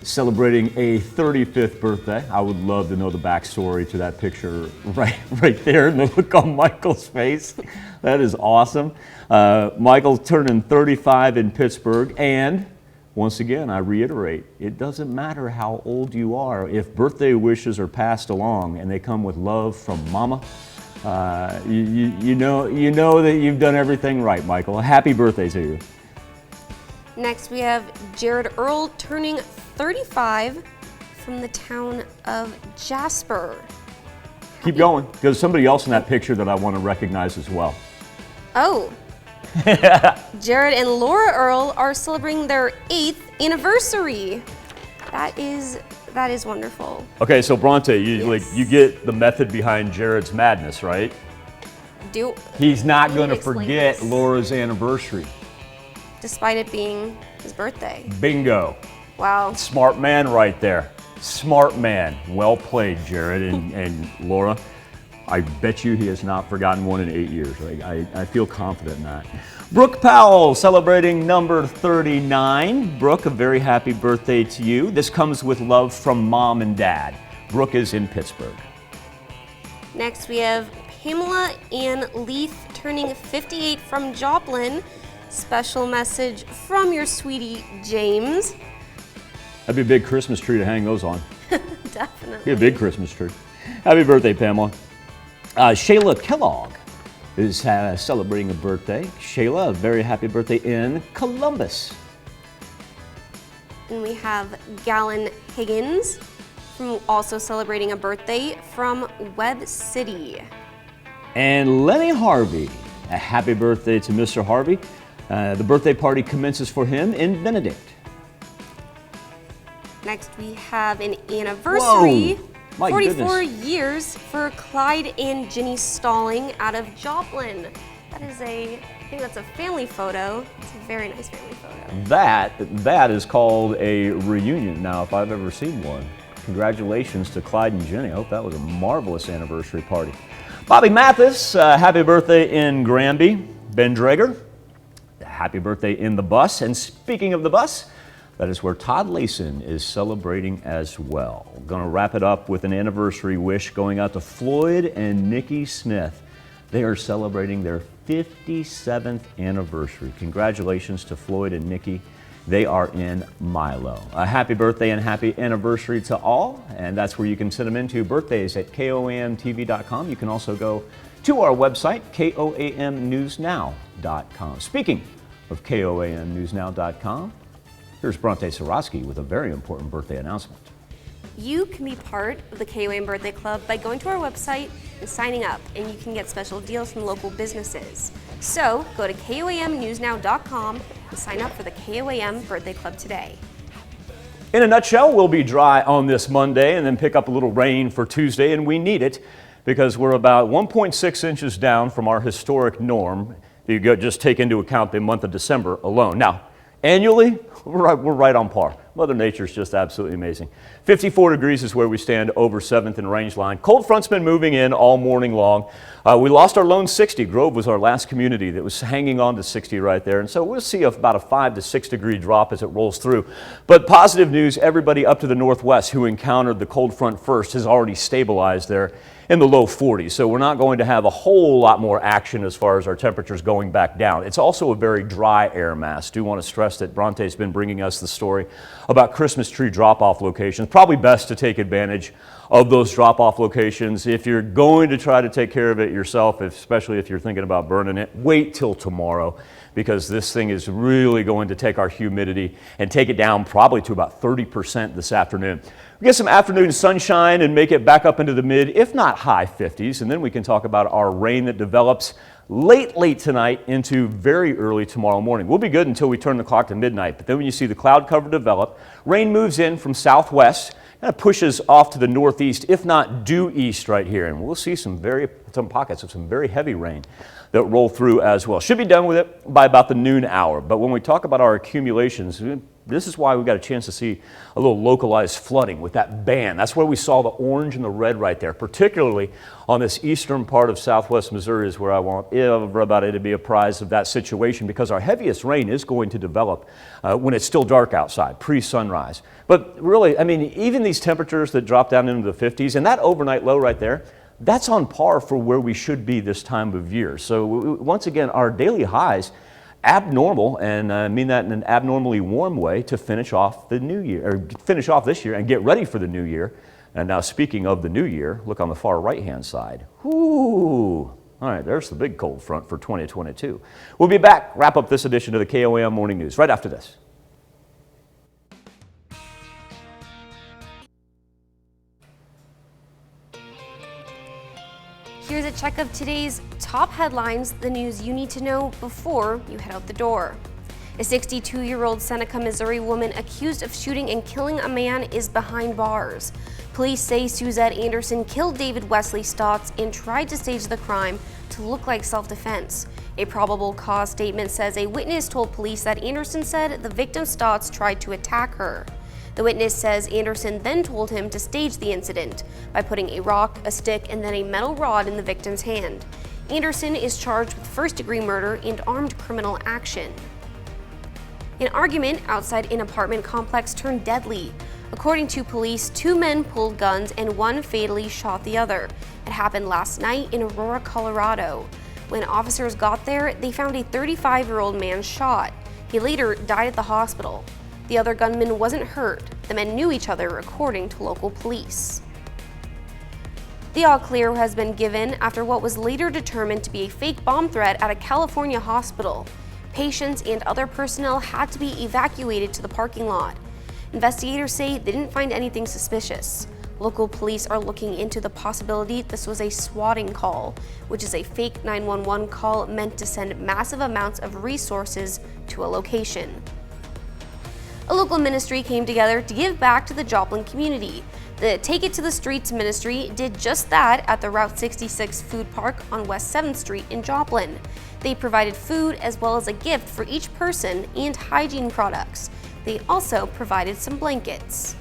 celebrating a 35th birthday. I would love to know the backstory to that picture right there and the look on Michael's face. That is awesome. Michael turning 35 in Pittsburgh. And once again, I reiterate, it doesn't matter how old you are. If birthday wishes are passed along and they come with love from Mama, you know that you've done everything right, Michael. Happy birthday to you. Next we have Jared Earl turning 35 from the town of Jasper. Keep going. There's somebody else in that picture that I want to recognize as well. Oh. Jared and Laura Earl are celebrating their 8th anniversary. That is wonderful. Okay, so Bronte, you get the method behind Jared's madness, right? He's not going to forget Laura's anniversary. Despite it being his birthday. Bingo. Wow. Smart man right there. Smart man. Well played, Jared and Laura. I bet you he has not forgotten one in 8 years. I feel confident in that. Brooke Powell celebrating number 39. Brooke, a very happy birthday to you. This comes with love from Mom and Dad. Brooke is in Pittsburgh. Next we have Pamela Ann Leaf turning 58 from Joplin. Special message from your sweetie, James. That'd be a big Christmas tree to hang those on. Definitely. Be a big Christmas tree. Happy birthday, Pamela. Shayla Kellogg is celebrating a birthday. Shayla, a very happy birthday in Columbus. And we have Gallon Higgins, also celebrating a birthday from Webb City. And Lenny Harvey, a happy birthday to Mr. Harvey. The birthday party commences for him in Benedict. Next we have an anniversary. Whoa, my 44 goodness. years for Clyde and Ginny Stalling out of Joplin. That is I think that's a family photo. It's a very nice family photo. That is called a reunion. Now, if I've ever seen one. Congratulations to Clyde and Jenny. I hope that was a marvelous anniversary party. Bobby Mathis, happy birthday in Granby. Ben Drager, happy birthday in the bus. And speaking of the bus, that is where Todd Layson is celebrating as well. We're going to wrap it up with an anniversary wish going out to Floyd and Nikki Smith. They are celebrating their 57th anniversary. Congratulations to Floyd and Nikki. They are in Milo. A happy birthday and happy anniversary to all, and that's where you can send them into birthdays at KOAMTV.com. You can also go to our website, KOAMNewsNow.com. Speaking of KOAMNewsNow.com, here's Bronte Sorotsky with a very important birthday announcement. You can be part of the KOAM Birthday Club by going to our website and signing up, and you can get special deals from local businesses. So go to KOAMNewsNow.com and sign up for the KOAM Birthday Club today. In a nutshell, we'll be dry on this Monday and then pick up a little rain for Tuesday, and we need it because we're about 1.6 inches down from our historic norm. You just take into account the month of December alone. Now, annually, we're right on par. Mother Nature's just absolutely amazing. 54 degrees is where we stand over 7th and range line. Cold front's been moving in all morning long. We lost our lone 60. Grove was our last community that was hanging on to 60 right there. And so we'll see about a 5 to 6 degree drop as it rolls through. But positive news, everybody up to the northwest who encountered the cold front first has already stabilized there in the low 40s. So we're not going to have a whole lot more action as far as our temperatures going back down. It's also a very dry air mass. Do want to stress that Bronte's been bringing us the story about Christmas tree drop-off locations. Probably best to take advantage of those drop-off locations. If you're going to try to take care of it yourself, especially if you're thinking about burning it, wait till tomorrow, because this thing is really going to take our humidity and take it down probably to about 30% this afternoon. We get some afternoon sunshine and make it back up into the mid, if not high 50s, and then we can talk about our rain that develops late tonight into very early tomorrow morning. We'll be good until we turn the clock to midnight, but then when you see the cloud cover develop, rain moves in from southwest, kind of pushes off to the northeast, if not due east right here, and we'll see some pockets of some very heavy rain that roll through as well. Should be done with it by about the noon hour, but when we talk about our accumulations, this is why we got a chance to see a little localized flooding with that band. That's where we saw the orange and the red right there, particularly on this eastern part of southwest Missouri is where I want everybody to be apprised of that situation, because our heaviest rain is going to develop when it's still dark outside, pre-sunrise. But really, I mean, even these temperatures that drop down into the 50s and that overnight low right there, that's on par for where we should be this time of year. So once again, our daily highs abnormal, and I mean that in an abnormally warm way, to finish off the new year, or finish off this year and get ready for the new year. And now, speaking of the new year, look on the far right-hand side. Ooh, all right, there's the big cold front for 2022. We'll be back, wrap up this edition of the KOAM Morning News right after this. Here's a check of today's top headlines, the news you need to know before you head out the door. A 62-year-old Seneca, Missouri woman accused of shooting and killing a man is behind bars. Police say Suzette Anderson killed David Wesley Stotts and tried to stage the crime to look like self-defense. A probable cause statement says a witness told police that Anderson said the victim Stotts tried to attack her. The witness says Anderson then told him to stage the incident by putting a rock, a stick, and then a metal rod in the victim's hand. Anderson is charged with first-degree murder and armed criminal action. An argument outside an apartment complex turned deadly. According to police, 2 men pulled guns and one fatally shot the other. It happened last night in Aurora, Colorado. When officers got there, they found a 35-year-old man shot. He later died at the hospital. The other gunman wasn't hurt. The men knew each other, according to local police. The all clear has been given after what was later determined to be a fake bomb threat at a California hospital. Patients and other personnel had to be evacuated to the parking lot. Investigators say they didn't find anything suspicious. Local police are looking into the possibility this was a swatting call, which is a fake 911 call meant to send massive amounts of resources to a location. A local ministry came together to give back to the Joplin community. The Take It to the Streets ministry did just that at the Route 66 food park on West 7th Street in Joplin. They provided food as well as a gift for each person and hygiene products. They also provided some blankets.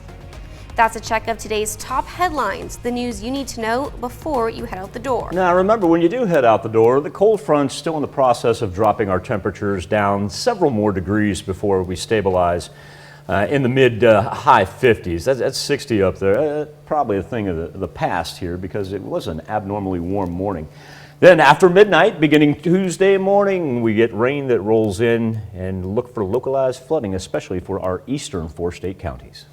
That's a check of today's top headlines, the news you need to know before you head out the door. Now remember, when you do head out the door, the cold front's still in the process of dropping our temperatures down several more degrees before we stabilize in the mid high 50s. That's 60 up there. Probably a thing of the past here because it was an abnormally warm morning. Then after midnight, beginning Tuesday morning, we get rain that rolls in, and look for localized flooding, especially for our eastern 4-state counties.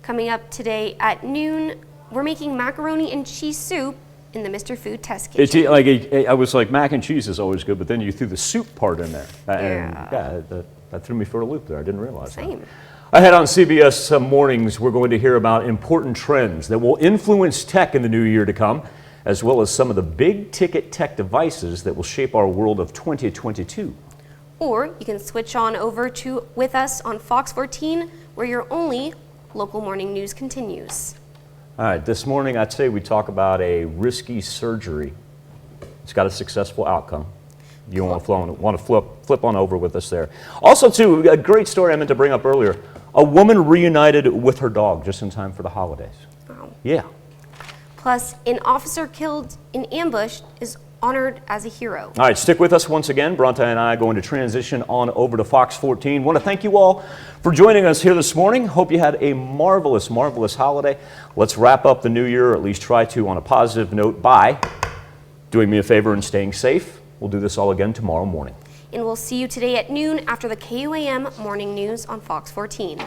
Coming up today at noon, we're making macaroni and cheese soup in the Mr. Food Test Kitchen. I was like, mac and cheese is always good, but then you threw the soup part in there. That threw me for a loop there. I didn't realize that. Same. Ahead on CBS Mornings, we're going to hear about important trends that will influence tech in the new year to come, as well as some of the big ticket tech devices that will shape our world of 2022. Or you can switch on over to with us on Fox 14, where your only local morning news continues. All right, this morning I'd say we talk about a risky surgery. It's got a successful outcome. You want to flip on over with us there. Also, too, a great story I meant to bring up earlier. A woman reunited with her dog just in time for the holidays. Wow. Yeah. Plus, an officer killed in ambush is honored as a hero. All right, stick with us once again. Bronte and I are going to transition on over to Fox 14. Want to thank you all for joining us here this morning. Hope you had a marvelous, marvelous holiday. Let's wrap up the new year, or at least try to, on a positive note by doing me a favor and staying safe. We'll do this all again tomorrow morning. And we'll see you today at noon after the KOAM morning news on Fox 14.